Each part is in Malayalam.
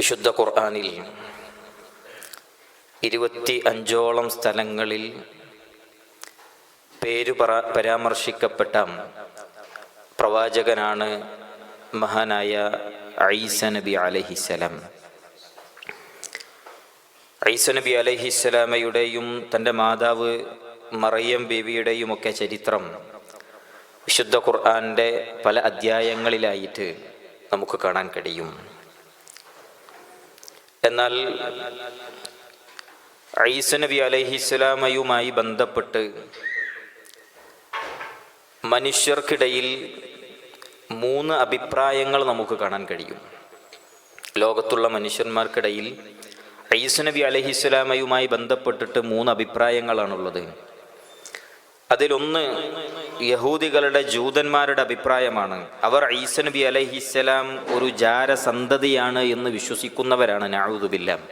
വിശുദ്ധ ഖുർആനിൽ 25ഓളം സ്ഥലങ്ങളിൽ പേരു പരാമർശിക്കപ്പെട്ട പ്രവാചകനാണ് മഹാനായ ഈസ നബി അലൈഹിസ്സലാം. ഈസ നബി അലൈഹിസ്സലാമയുടെയും തൻ്റെ മാതാവ് മറിയം ബീവിയുടെയും ഒക്കെ ചരിത്രം വിശുദ്ധ ഖുർആൻ്റെ പല അധ്യായങ്ങളിലായിട്ട് നമുക്ക് കാണാൻ കഴിയും. എന്നാൽ ഈസ നബി അലൈഹിസ്സലാമയുമായി ബന്ധപ്പെട്ട് മനുഷ്യർക്കിടയിൽ 3 അഭിപ്രായങ്ങൾ നമുക്ക് കാണാൻ കഴിയും. ലോകത്തുള്ള മനുഷ്യന്മാർക്കിടയിൽ ഈസ നബി അലൈഹിസ്സലാമയുമായി ബന്ധപ്പെട്ടിട്ട് 3 അഭിപ്രായങ്ങളാണുള്ളത്. അതിലൊന്ന് യഹൂദികളുടെ ജൂതന്മാരുടെ അഭിപ്രായമാണ്. അവർ ഈസ നബി അലൈഹിസ്സലാം ഒരു ജാരസന്തതിയാണ് എന്ന് വിശ്വസിക്കുന്നവരാണ്. നഊദു ബില്ലാഹ്.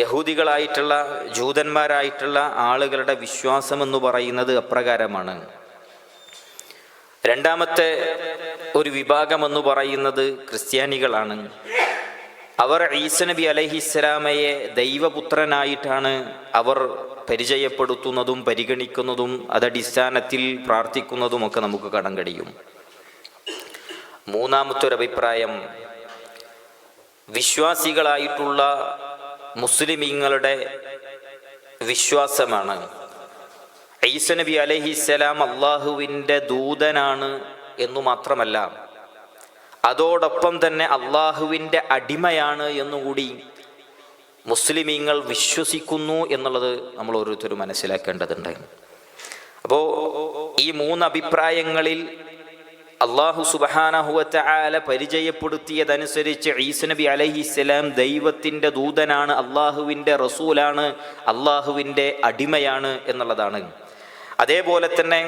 യഹൂദികളായിട്ടുള്ള ജൂതന്മാരായിട്ടുള്ള ആളുകളുടെ വിശ്വാസം എന്ന് പറയുന്നത് അപ്രകാരമാണ്. രണ്ടാമത്തെ ഒരു വിഭാഗം എന്ന് പറയുന്നത് ക്രിസ്ത്യാനികളാണ്. അവർ ഈസ നബി അലൈഹിസ്സലാമയെ ദൈവപുത്രനായിട്ടാണ് അവർ പരിചയപ്പെടുത്തുന്നതും പരിഗണിക്കുന്നതും അതടിസ്ഥാനത്തിൽ പ്രാർത്ഥിക്കുന്നതുമൊക്കെ നമുക്ക് കാണാൻ കഴിയും. മൂന്നാമത്തെ ഒരു അഭിപ്രായം വിശ്വാസികളായിട്ടുള്ള മുസ്ലിമീങ്ങളുടെ വിശ്വാസമാണ്. ഈസ നബി അലൈഹിസ്സലാം അള്ളാഹുവിൻ്റെ ദൂതനാണ് എന്നു മാത്രമല്ല, അതോടൊപ്പം തന്നെ അള്ളാഹുവിൻ്റെ അടിമയാണ് എന്നുകൂടി മുസ്ലിമീങ്ങൾ വിശ്വസിക്കുന്നു എന്നുള്ളത് നമ്മൾ ഓരോരുത്തരും മനസ്സിലാക്കേണ്ടതുണ്ട്. അപ്പോൾ ഈ 3 അഭിപ്രായങ്ങളിൽ അള്ളാഹു സുബ്ഹാനഹു വ തആല പരിചയപ്പെടുത്തിയതനുസരിച്ച് ഈസ നബി അലൈഹിസ്സലാം ദൈവത്തിൻ്റെ ദൂതനാണ്, അള്ളാഹുവിൻ്റെ റസൂലാണ്, അള്ളാഹുവിൻ്റെ അടിമയാണ് എന്നുള്ളതാണ്. അതേപോലെ തന്നെ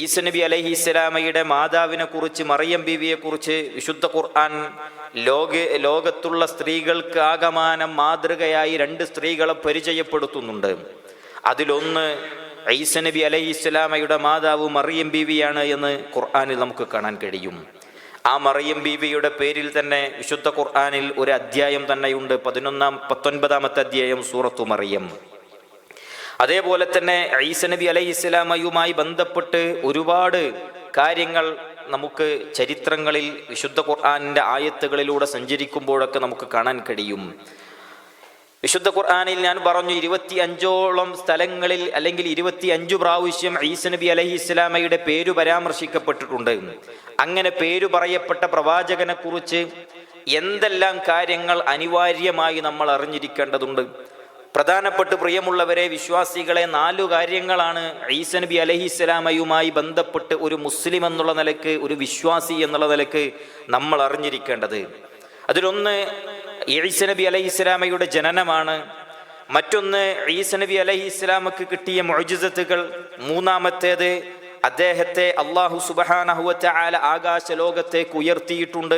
ഈസ നബി അലൈഹിസ്സലാമയുടെ മാതാവിനെ കുറിച്ച്, മറിയം ബീവിയെ കുറിച്ച് വിശുദ്ധ ഖുർആൻ ലോകത്തുള്ള സ്ത്രീകൾക്ക് ആകമാനം മാതൃകയായി 2 സ്ത്രീകളെ പരിചയപ്പെടുത്തുന്നുണ്ട്. അതിലൊന്ന് ഈസ നബി അലൈഹിസ്സലാമയുടെ മാതാവ് മറിയം ബീവിയാണ് എന്ന് ഖുർആനിൽ നമുക്ക് കാണാൻ കഴിയും. ആ മറിയം ബീവിയുടെ പേരിൽ തന്നെ വിശുദ്ധ ഖുർആനിൽ ഒരു അധ്യായം തന്നെയുണ്ട്. 19-ാമത്തെ അധ്യായം സൂറത്തു മറിയം. അതേപോലെ തന്നെ ഈസ നബി അലൈഹിസ്സലാമയുമായി ബന്ധപ്പെട്ട് ഒരുപാട് കാര്യങ്ങൾ നമുക്ക് ചരിത്രങ്ങളിൽ വിശുദ്ധ ഖുർആനിൻ്റെ ആയത്തുകളിലൂടെ സഞ്ചരിക്കുമ്പോഴൊക്കെ നമുക്ക് കാണാൻ കഴിയും. വിശുദ്ധ ഖുർആനിൽ ഞാൻ പറഞ്ഞു 25ഓളം സ്ഥലങ്ങളിൽ അല്ലെങ്കിൽ 25 പ്രാവശ്യം ഈസ നബി അലൈഹിസ്സലാമയുടെ പേരു പരാമർശിക്കപ്പെട്ടിട്ടുണ്ട്. അങ്ങനെ പേരു പറയപ്പെട്ട പ്രവാചകനെ കുറിച്ച് എന്തെല്ലാം കാര്യങ്ങൾ അനിവാര്യമായി നമ്മൾ അറിഞ്ഞിരിക്കേണ്ടതുണ്ട്? പ്രധാനപ്പെട്ട് പ്രിയമുള്ളവരെ, വിശ്വാസികളെ 4 കാര്യങ്ങളാണ് ഈസ നബി അലൈഹിസ്സലാമയുമായി ബന്ധപ്പെട്ട് ഒരു മുസ്ലിം എന്നുള്ള നിലക്ക്, ഒരു വിശ്വാസി എന്നുള്ള നിലക്ക് നമ്മൾ അറിഞ്ഞിരിക്കേണ്ടത്. അതിലൊന്ന് ഈസ നബി അലൈഹിസ്സലാമയുടെ ജനനമാണ്. മറ്റൊന്ന് ഈസ നബി അലൈഹിസ്സലാമക്ക് കിട്ടിയ മുഅ്ജിസത്തുകൾ. മൂന്നാമത്തേത് അദ്ദേഹത്തെ അല്ലാഹു സുബ്ഹാനഹു വ തആല ആകാശ ലോകത്തേക്ക് ഉയർത്തിയിട്ടുണ്ട്.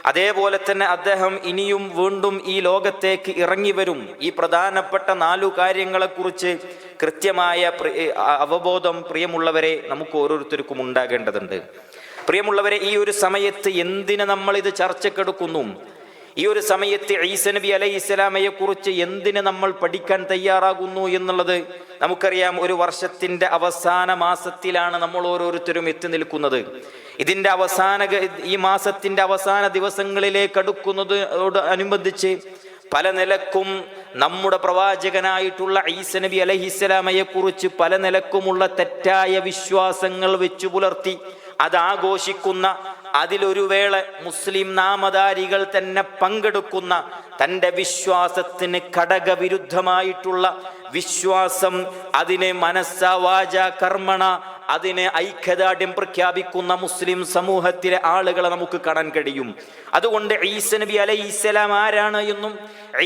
അതേപോലെ തന്നെ അദ്ദേഹം ഇനിയും വീണ്ടും ഈ ലോകത്തേക്ക് ഇറങ്ങി വരും. ഈ പ്രധാനപ്പെട്ട 4 കാര്യങ്ങളെക്കുറിച്ച് കൃത്യമായ അവബോധം പ്രിയമുള്ളവരെ നമുക്ക് ഓരോരുത്തർക്കും ഉണ്ടാകേണ്ടതുണ്ട്. പ്രിയമുള്ളവരെ, ഈ ഒരു സമയത്ത് എന്തിന് നമ്മൾ ഇത് ചർച്ചക്കെടുക്കുന്നു? ഈ ഒരു സമയത്ത് ഈസ നബി അലൈഹിസ്സലാമയെ കുറിച്ച് എന്തിന് നമ്മൾ പഠിക്കാൻ തയ്യാറാകുന്നു എന്നുള്ളത് നമുക്കറിയാം. ഒരു വർഷത്തിൻ്റെ അവസാന മാസത്തിലാണ് നമ്മൾ ഓരോരുത്തരും എത്തി നിൽക്കുന്നത്. ഇതിൻ്റെ ഈ മാസത്തിൻ്റെ അവസാന ദിവസങ്ങളിലേക്ക് അടുക്കുന്നതോട് അനുബന്ധിച്ച് പല നിലക്കും നമ്മുടെ പ്രവാചകനായിട്ടുള്ള ഈസ നബി അലൈഹിസ്സലാമയെ കുറിച്ച് പല നിലക്കുമുള്ള തെറ്റായ വിശ്വാസങ്ങൾ വെച്ചു പുലർത്തി അതാഘോഷിക്കുന്ന, അതിലൊരു വേള മുസ്ലിം നാമധാരികൾ തന്നെ പങ്കെടുക്കുന്ന, തൻ്റെ വിശ്വാസത്തിന് ഘടകവിരുദ്ധമായിട്ടുള്ള വിശ്വാസം, അതിനെ മനസ്സ വാച കർമ്മണ അതിനെ ഐക്യദാർഢ്യം പ്രഖ്യാപിക്കുന്ന മുസ്ലിം സമൂഹത്തിലെ ആളുകളെ നമുക്ക് കാണാൻ കഴിയും. അതുകൊണ്ട് ഈസ നബി അലൈഹിസ്സലാം ആരാണ് എന്നും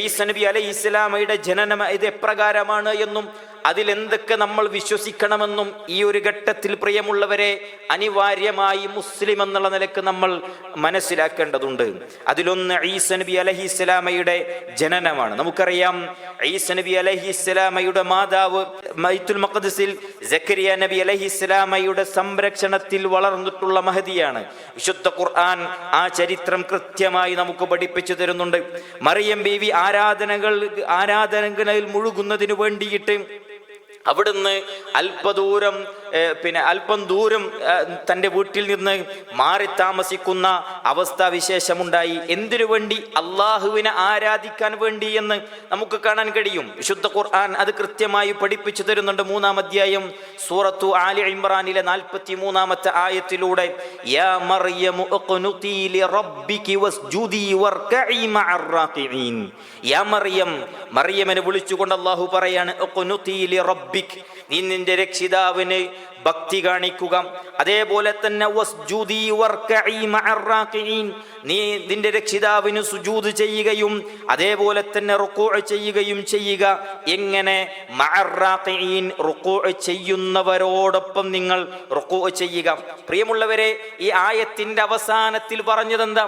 ഈസ നബി അലൈഹിസ്സലാമയുടെ ജനനം ഇത് എപ്രകാരമാണ് എന്നും അതിലെന്തൊക്കെ നമ്മൾ വിശ്വസിക്കണമെന്നും ഈ ഒരു ഘട്ടത്തിൽ പ്രിയമുള്ളവരെ അനിവാര്യമായി മുസ്ലിം എന്നുള്ള നിലക്ക് നമ്മൾ മനസ്സിലാക്കേണ്ടതുണ്ട്. അതിലൊന്ന് ഈസാ നബി അലൈഹിസ്സലാമയുടെ ജനനമാണ്. നമുക്കറിയാം ഈസാ നബി അലൈഹിസ്സലാമയുടെ മാതാവ് ബൈത്തുൽ മഖ്ദിസിൽ സക്കരിയ നബി അലൈഹിസ്സലാമയുടെ സംരക്ഷണത്തിൽ വളർന്നിട്ടുള്ള മഹദിയാണ്. വിശുദ്ധ ഖുർആൻ ആ ചരിത്രം കൃത്യമായി നമുക്ക് പഠിപ്പിച്ചു തരുന്നുണ്ട്. മറിയം ബീവി ആരാധനകളിൽ മുഴുകുന്നതിന് വേണ്ടിയിട്ട് അവിടുന്ന് അല്പം ദൂരം തൻ്റെ വീട്ടിൽ നിന്ന് മാറി താമസിക്കുന്ന അവസ്ഥാവിശേഷമുണ്ടായി. എന്തിനു വേണ്ടി? അള്ളാഹുവിനെ ആരാധിക്കാൻ വേണ്ടി എന്ന് നമുക്ക് കാണാൻ കഴിയും. വിശുദ്ധ ഖുർആൻ അത് കൃത്യമായി പഠിപ്പിച്ചു തരുന്നുണ്ട്. 3-ാം അധ്യായം സൂറത്തു ആലി ഇംറാനിലെ 43-ാമത്തെ ആയത്തിലൂടെ യാ മറിയമു ഉഖ്നുതി ലിറബ്ബികി വസ്ജുദി വർകഇ മഅർ റാകിഈൻ. യാ മറിയമിനെ വിളിച്ചുകൊണ്ട് അല്ലാഹു പറയാണ് ഉഖ്നുതി ലിറബ്ബിക്, നീ നിന്റെ രക്ഷിതാവിന് ഭക്തി കാണിക്കുക. അതേപോലെ തന്നെ വസ്ജുദി വർകഇ മഅർ റാകിഈൻ, നീ നിന്റെ രക്ഷിതാവിന് സുജൂദ് ചെയ്യുകയും അതേപോലെ തന്നെ റുകൂഅ് ചെയ്യുകയും ചെയ്യുക. എങ്ങനെ? മഅർ റാകിഈൻ, റുകൂഅ് ചെയ്യുന്നവരോടൊപ്പം നിങ്ങൾ റുകൂഅ് ചെയ്യുക. പ്രിയമുള്ളവരെ, ഈ ആയത്തിന്റെ അവസാനത്തിൽ പറഞ്ഞതെന്താ?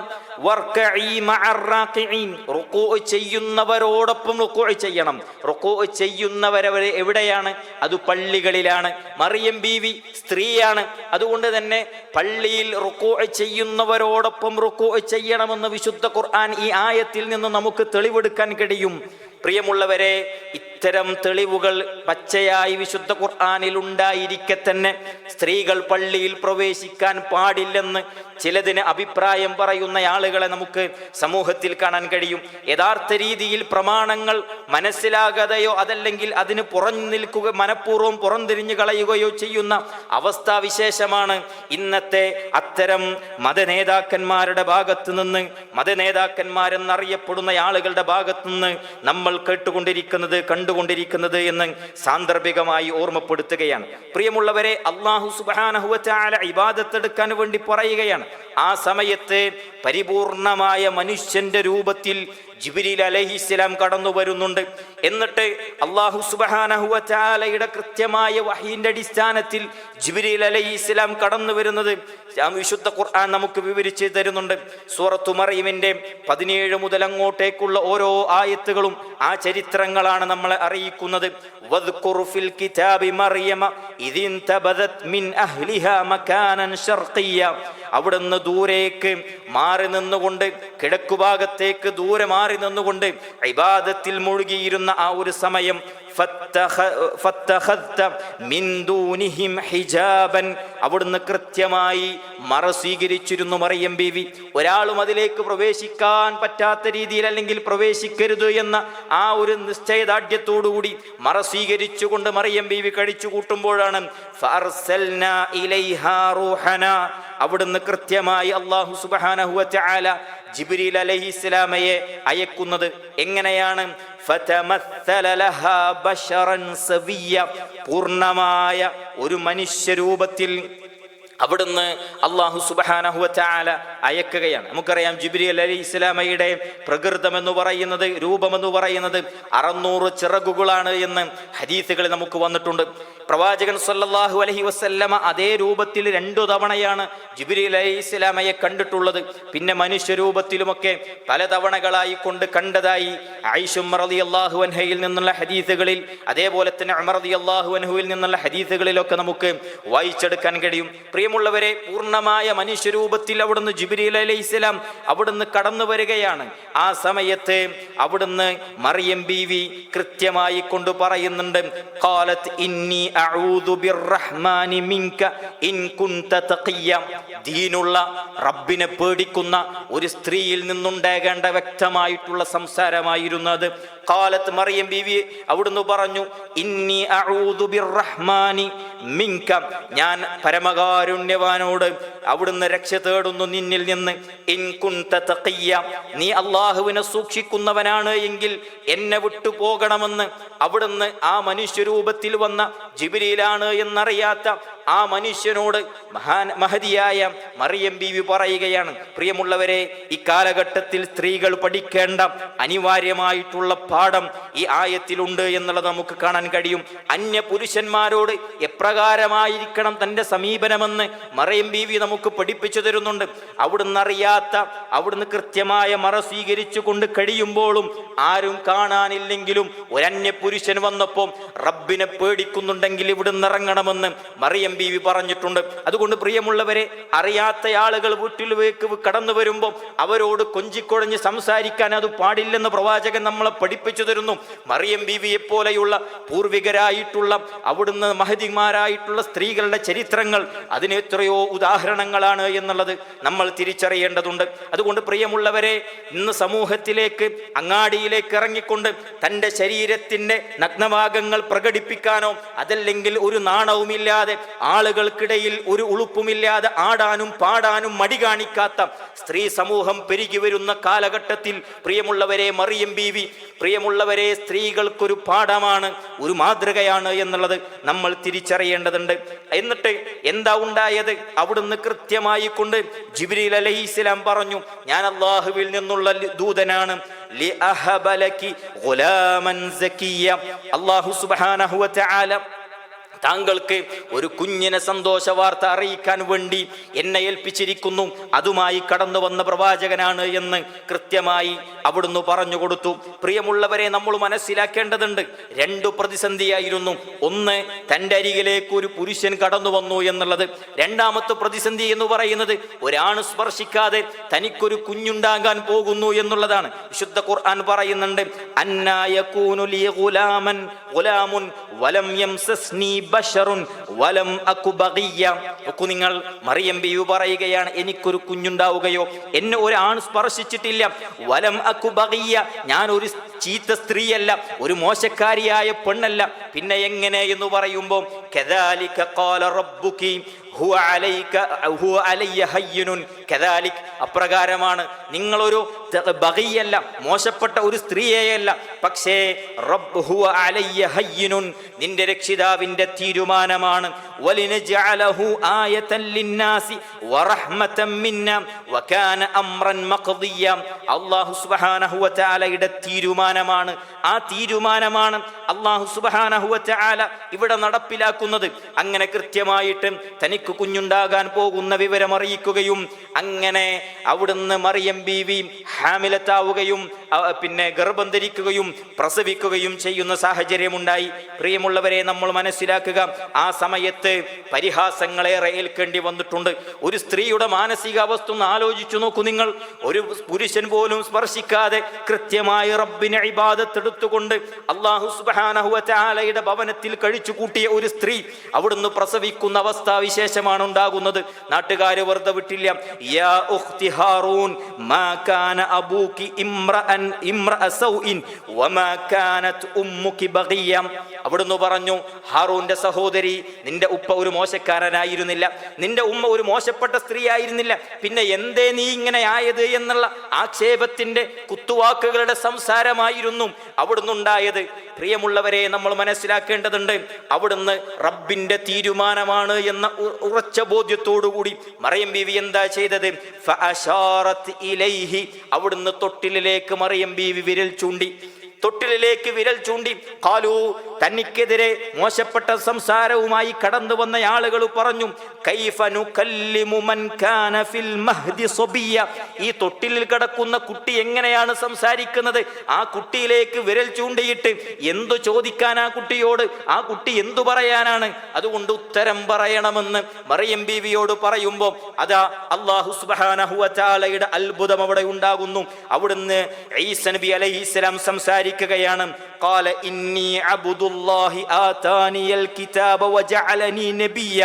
വർകഇ മഅർ റാകിഈൻ, റുകൂഅ് ചെയ്യുന്നവരോടൊപ്പം റുകൂഅ് ചെയ്യണം. റുകൂഅ് ചെയ്യുന്നവരെ എവിടെയാണ്? അത് പള്ളികളിലാണ്. മറിയം ബീവി സ്ത്രീയാണ്. അതുകൊണ്ട് തന്നെ പള്ളിയിൽ റുകൂഅ് ചെയ്യുന്നവരോടൊപ്പം റുകൂഅ് ചെയ്യണമെന്ന് വിശുദ്ധ ഖുർആൻ ഈ ആയത്തിൽ നിന്ന് നമുക്ക് തെളിവെടുക്കാൻ കഴിയും. പ്രിയമുള്ളവരെ, ഇത്തരം തെളിവുകൾ പച്ചയായി വിശുദ്ധ ഖുർആനിൽ ഉണ്ടായിരിക്കെ തന്നെ സ്ത്രീകൾ പള്ളിയിൽ പ്രവേശിക്കാൻ പാടില്ലെന്ന് ചിലതിന് അഭിപ്രായം പറയുന്ന ആളുകളെ നമുക്ക് സമൂഹത്തിൽ കാണാൻ കഴിയും. യഥാർത്ഥ രീതിയിൽ പ്രമാണങ്ങൾ മനസ്സിലാകാതെയോ അതല്ലെങ്കിൽ അതിന് നിൽക്കുക മനഃപൂർവ്വം പുറംതിരിഞ്ഞു കളയുകയോ ചെയ്യുന്ന അവസ്ഥാവിശേഷമാണ് ഇന്നത്തെ അത്തരം മതനേതാക്കന്മാരുടെ ഭാഗത്ത് നിന്ന്, മതനേതാക്കന്മാരെന്നറിയപ്പെടുന്ന ആളുകളുടെ ഭാഗത്തു നിന്ന് നമ്മൾ കണ്ടുകൊണ്ടിരിക്കുന്നത് എന്ന് സാന്ദർഭികമായി ഓർമ്മപ്പെടുത്തുകയാണ്. പ്രിയമുള്ളവരെ, അല്ലാഹു സുബ്ഹാനഹു വ തആല ഇബാദത്തെടുക്കാൻ വേണ്ടി പറയുകയാണ്. ആ സമയത്ത് പരിപൂർണമായ മനുഷ്യന്റെ രൂപത്തിൽ ജിബ്രീൽ അലൈഹിസ്സലാം കടന്നു വരുന്നുണ്ട്. എന്നിട്ട് അല്ലാഹു സുബ്ഹാനഹു വ തആലയുടെ കൃത്യമായ വഹയിന്റെ അടിസ്ഥാനത്തിൽ ജിബ്രീൽ അലൈഹിസ്സലാം കടന്നു വരുന്നത് വിശുദ്ധ ഖുർആൻ നമുക്ക് വിവരിച്ച് തരുന്നുണ്ട്. സൂറത്തു മറിയമിന്റെ 17 മുതൽ അങ്ങോട്ടേക്കുള്ള ഓരോ ആയത്തുകളും ആ ചരിത്രങ്ങളാണ് നമ്മളെ അറിയിക്കുന്നത്. വദ്കുർ ഫിൽ കിതാബി മറിയമ ഇദിൻ തബദത് മിൻ അഹ്ലിഹാ മകാനൻ ശർഖിയ, അവിടുന്ന് ദൂരേക്ക് മാറി നിന്നുകൊണ്ട്, കിഴക്കുഭാഗത്തേക്ക് ദൂരെ മാറി നിന്നുകൊണ്ട് ഇബാദത്തിൽ മുഴുകിയിരുന്ന ആ ഒരു സമയം അവിടുന്ന് കൃത്യമായി മറ സ്വീകരിച്ചിരുന്നു മറിയം ബീവി. ഒരാളും അതിലേക്ക് പ്രവേശിക്കാൻ പറ്റാത്ത രീതിയിൽ അല്ലെങ്കിൽ പ്രവേശിക്കരുത് എന്ന ആ ഒരു നിശ്ചയദാർഢ്യത്തോടുകൂടി മറ സ്വീകരിച്ചുകൊണ്ട് മറിയം ബീവി കഴിച്ചു കൂട്ടുമ്പോഴാണ് അവിടുന്ന് കൃത്യമായി അല്ലാഹു സുബ്ഹാനഹു വ തആല ജിബ്രീൽ അലൈഹിസ്സലാമയെ അയക്കുന്നത്. എങ്ങനെയാണ്? ഫതമസ്സല ലഹാ ബശറൻ സവിയ്യ, പൂർണ്ണമായ ഒരു മനുഷ്യരൂപത്തിൽ അവിടുന്ന് അല്ലാഹു സുബ്ഹാനഹു വ തആല അയക്കുകയാണ്. നമുക്കറിയാം ജിബ്രീൽ അലൈഹിസ്സലാമയുടെ പ്രകൃതം എന്ന് പറയുന്നത്, രൂപമെന്ന് പറയുന്നത് 600 ചിറകുകളാണ് എന്ന് ഹദീസുകളിൽ നമുക്ക് വന്നിട്ടുണ്ട്. പ്രവാചകൻ സല്ലല്ലാഹു അലൈഹി വസല്ലമ അതേ രൂപത്തിൽ 2 തവണയാണ് ജിബ്രീൽ അലൈഹിസ്സലാമയെ കണ്ടിട്ടുള്ളത്. പിന്നെ മനുഷ്യരൂപത്തിലുമൊക്കെ പല തവണകളായി കൊണ്ട് കണ്ടതായി ആയിഷ റളിയല്ലാഹു അൻഹയിൽ നിന്നുള്ള ഹദീസുകളിൽ, അതേപോലെ തന്നെ ഉമർ റളിയല്ലാഹു അൻഹുവിൽ നിന്നുള്ള ഹദീസുകളിലൊക്കെ നമുക്ക് വായിച്ചെടുക്കാൻ കഴിയും. പ്രിയമുള്ളവരെ, പൂർണ്ണമായ മനുഷ്യരൂപത്തിൽ അവിടുന്ന് ജിബ്രീൽ അലൈഹിസ്സലാം അവിടുന്ന് കടന്നു വരികയാണ്. ആ സമയത്ത് അവിടുന്ന് മറിയം ബീവി കൃത്യമായി കൊണ്ട് പറയുന്നുണ്ട്, ഖാലത് ഇന്നി അഊദു ബിർറഹ്മാനി മിൻക ഇൻ കുൻത തഖിയ. ദീനുള്ള, റബ്ബിനെ പേടിക്കുന്ന ഒരു സ്ത്രീയിൽ നിന്നുണ്ടാകേണ്ട വ്യക്തമായിട്ടുള്ള സംസാരമായിരുന്നു അത്. ഖാലത്ത്, മറിയം ബീവി അവിടുന്ന് പറഞ്ഞു, ഇന്നി അഊദു ബിർറഹ്മാനി മിൻക, ഞാൻ പരമകാരുണ്യവാനോട് അവിടുന്ന് രക്ഷ തേടുന്നു നിന്നിൽ നിന്ന്. ഇൻ കുൻത തഖിയ, നീ അല്ലാഹുവിനെ സൂക്ഷിക്കുന്നവനാണ് എങ്കിൽ എന്നെ വിട്ടു പോകണമെന്ന് അവിടുന്ന് ആ മനുഷ്യരൂപത്തിൽ വന്ന ജിബ്രീലാണ് എന്നറിയാത്ത ആ മനുഷ്യനോട് മഹതിയായ മറിയം ബീവി പറയുകയാണ്, പ്രിയമുള്ളവരെ, ഈ കാലഘട്ടത്തിൽ സ്ത്രീകൾ പഠിക്കേണ്ട അനിവാര്യമായിട്ടുള്ള പാഠം ഈ ആയത്തിലുണ്ട് എന്നുള്ളത് നമുക്ക് കാണാൻ കഴിയും. അന്യ പുരുഷന്മാരോട് എപ്രകാരമായിരിക്കണം തൻ്റെ സമീപനമെന്ന് മറിയം ബീവി നമുക്ക് പഠിപ്പിച്ചു തരുന്നുണ്ട്. അവിടുന്ന് അറിയാത്ത, അവിടുന്ന് കൃത്യമായ മറ സ്വീകരിച്ചു കൊണ്ട് കഴിയുമ്പോഴും ആരും കാണാനില്ലെങ്കിലും ഒരന്യ പുരുഷൻ വന്നപ്പോൾ റബ്ബിനെ പേടിക്കുന്നുണ്ടെങ്കിൽ ഇവിടുന്ന് ഇറങ്ങണമെന്ന് മറിയം ബീവി പറഞ്ഞിട്ടുണ്ട്. അതുകൊണ്ട് പ്രിയമുള്ളവരെ, അറിയാത്ത ആളുകൾ വീട്ടിലേക്ക് കടന്നു വരുമ്പോൾ അവരോട് കൊഞ്ചിക്കൊഴഞ്ഞ് സംസാരിക്കാൻ അത് പാടില്ലെന്ന് പ്രവാചകൻ നമ്മളെ പഠിപ്പിച്ചു തരുന്നു. മറിയം ബീവിയെ പോലെയുള്ള പൂർവികരായിട്ടുള്ള, അവിടുന്ന് മഹതിമാരായിട്ടുള്ള സ്ത്രീകളുടെ ചരിത്രങ്ങൾ അതിന് എത്രയോ ഉദാഹരണങ്ങളാണ് എന്നുള്ളത് നമ്മൾ തിരിച്ചറിയേണ്ടതുണ്ട്. അതുകൊണ്ട് പ്രിയമുള്ളവരെ, ഇന്ന് സമൂഹത്തിലേക്ക്, അങ്ങാടിയിലേക്ക് ഇറങ്ങിക്കൊണ്ട് തൻ്റെ ശരീരത്തിൻ്റെ നഗ്നഭാഗങ്ങൾ പ്രകടിപ്പിക്കാനോ അതല്ലെങ്കിൽ ഒരു നാണവുമില്ലാതെ ആളുകൾക്കിടയിൽ ഒരു ഉളുപ്പുമില്ലാതെ ആടാനും പാടാനും മടി കാണിക്കാത്ത സ്ത്രീ സമൂഹം പെരുകി വരുന്ന കാലഘട്ടത്തിൽ പ്രിയമുള്ളവരെ, മറിയം ബീവി പ്രിയമുള്ളവരെ സ്ത്രീകൾക്കൊരു പാഠമാണ്, ഒരു മാതൃകയാണ് എന്നുള്ളത് നമ്മൾ തിരിച്ചറിയേണ്ടതുണ്ട്. എന്നിട്ട് എന്താ ഉണ്ടായത്? അവിടുന്ന് കൃത്യമായി കൊണ്ട് ജിബ്രീൽ അലൈഹിസ്സലാം പറഞ്ഞു, ഞാൻ അല്ലാഹുവിൽ നിന്നുള്ള ദൂതനാണ്. അല്ലാഹു സുബ്ഹാനഹു വ തആല താങ്കൾക്ക് ഒരു കുഞ്ഞിനെ സന്തോഷ വാർത്ത അറിയിക്കാൻ വേണ്ടി എന്നെ ഏൽപ്പിച്ചിരിക്കുന്നു, അതുമായി കടന്നു വന്ന പ്രവാചകനാണ് എന്ന് കൃത്യമായി അവിടുന്ന് പറഞ്ഞു കൊടുത്തു. പ്രിയമുള്ളവരെ, നമ്മൾ മനസ്സിലാക്കേണ്ടതുണ്ട്, രണ്ടു പ്രതിസന്ധിയായിരുന്നു. ഒന്ന്, തൻ്റെ അരികിലേക്ക് ഒരു പുരുഷൻ കടന്നു വന്നു എന്നുള്ളത്. രണ്ടാമത്തെ പ്രതിസന്ധി എന്ന് പറയുന്നത് ഒരാണ് സ്പർശിക്കാതെ തനിക്കൊരു കുഞ്ഞുണ്ടാകാൻ പോകുന്നു എന്നുള്ളതാണ്. വിശുദ്ധ ഖുർആൻ പറയുന്നുണ്ട്, അന്നാ യകൂനു ലി ഗുലാമുൻ വലം യംസസ്നി ബശറുൻ വലം അകു ബഗിയ. നിങ്ങൾ മറിയം ബീവി പറയുകയാണ്, എനിക്കൊരു കുഞ്ഞുണ്ടാവുകയോ എന്നെ ഒരാൺ സ്പർശിച്ചിട്ടില്ല. വലം അകു ബഗിയ, ഞാൻ ഒരു ചീത്ത സ്ത്രീയല്ല, ഒരു മോശക്കാരിയായ പെണ്ണല്ല. പിന്നെ എങ്ങനെ എന്ന് പറയുമ്പോൾ കദാലിക ഖാല റബ്ബുകി ഹുവ അലയ്യ ഹയ്യിനുൻ കദാലിക്, അപ്രകാരമാണ്, നിങ്ങളൊരു ബഗിയല്ല, മോശപ്പെട്ട ഒരു സ്ത്രീയെയല്ല, പക്ഷേ റബ്ബ് ഹുവ അലയ്യ ഹയ്യിനുൻ, നിന്റെ രക്ഷിതാവിന്റെ തീരുമാനമാണ്. വലിനജഅലഹു ആയതൻ ലിന്നാസി വറഹ്മതൻ മിന്നാ വകാന അംറൻ മഖദിയ, അല്ലാഹു സുബ്ഹാനഹു വ തആലയുടെ തീരുമാനമാണ്. ആ തീരുമാനമാണ് അല്ലാഹു സുബ്ഹാനഹു വ തആല ഇവിടെ നടപ്പിലാക്കുന്നത്. അങ്ങനെ കൃത്യമായിട്ട് തനിക്ക് കുഞ്ഞുണ്ടാകാൻ പോകുന്ന വിവരം അറിയിക്കുകയും അങ്ങനെ അവിടുന്ന് മറിയം ബീവി ഹാമിലത്താവുകയും പിന്നെ ഗർഭം ധരിക്കുകയും പ്രസവിക്കുകയും ചെയ്യുന്ന സാഹചര്യമുണ്ടായി. പ്രിയമുള്ളവരെ, നമ്മൾ മനസ്സിലാക്കുക, ആ സമയത്ത് പരിഹാസങ്ങളേറെ ഏൽക്കേണ്ടി വന്നിട്ടുണ്ട്. ഒരു സ്ത്രീയുടെ മാനസികാവസ്ഥ ഒന്ന് ആലോചിച്ചു നോക്കൂ നിങ്ങൾ. ഒരു പുരുഷൻ പോലും സ്പർശിക്കാതെ കൃത്യമായി റബ്ബിനെ ഇബാദത്ത് എടുത്തുകൊണ്ട് അല്ലാഹു സുബ്ഹാനഹു വ തആലയുടെ ഭവനത്തിൽ കഴിച്ചു കൂട്ടിയ ഒരു സ്ത്രീ അവിടുന്ന് പ്രസവിക്കുന്ന അവസ്ഥാവിശേഷമാണ് ഉണ്ടാകുന്നത്. നാട്ടുകാര് വെറുതെ വിട്ടില്ല. യാ ഉഖ്തി ഹാറൂൻ മാ കാന അബൂകി ഇംറഅ സൗഇൻ വമാ കാനത് ഉമ്മുകി ബഗിയ. അവിടുന്ന് പറഞ്ഞു, ഹാറൂന്റെ സഹോദരി, നിന്റെ ഉപ്പ ഒരു മോശക്കാരനായിരുന്നില്ല, നിന്റെ ഉമ്മ ഒരു മോശപ്പെട്ട സ്ത്രീ ആയിരുന്നില്ല, പിന്നെ എന്തേ നീ ഇങ്ങനെ ആയത് എന്നുള്ള ആക്ഷേപത്തിന്റെ കുത്തുവാക്കുകളുടെ സംസാരമായിരുന്നു അവിടുന്ന് ഉണ്ടായത്. പ്രിയമുള്ളവരെ, നമ്മൾ മനസ്സിലാക്കേണ്ടതുണ്ട്, അവിടുന്ന് റബ്ബിന്റെ തീരുമാനമാണ് എന്ന ഉറച്ച ബോധ്യത്തോടുകൂടി മറിയം ബീവി എന്താ ചെയ്തത്? ഫഅശാറത് ഇലൈഹി, അവിടുന്ന് തൊട്ടിലിലേക്ക് മറിയം ബീവി വിരൽ ചൂണ്ടി. തൊട്ടിലേക്ക് വിരൽ ചൂണ്ടി. ഖാലു, തനിക്കെതിരെ മോശപ്പെട്ട സംസാരവുമായി കടന്നു വന്ന ആളുകൾ പറഞ്ഞു, കൈഫ നുകല്ലിമു മൻ കാന ഫിൽ മഹ്ദി സബിയ, ഈ തൊട്ടിലിൽ കിടക്കുന്ന കുട്ടി എങ്ങനെയാണ് സംസാരിക്കുന്നത്? ആ കുട്ടിയിലേക്ക് വിരൽ ചൂണ്ടിയിട്ട് എന്തു ചോദിക്കാൻ ആ കുട്ടിയോട്? ആ കുട്ടി എന്തു പറയാനാണ്? അതുകൊണ്ട് ഉത്തരം പറയണമെന്ന് മറിയം ബീവിയോട് പറയുമ്പോൾ അതാ അല്ലാഹു സുബ്ഹാനഹു വ തആലയുടെ അത്ഭുതം അവിടെ ഉണ്ടാകുന്നു. അവിടുന്ന് ഈസ നബി അലൈഹിസ്സലാം സംസാരിക്കുകയാണ്. ഖാല ഇന്നി അബ്ദുല്ലാഹി ആതാനിയൽ കിതാബ വജഅലനി നബിയ്യ.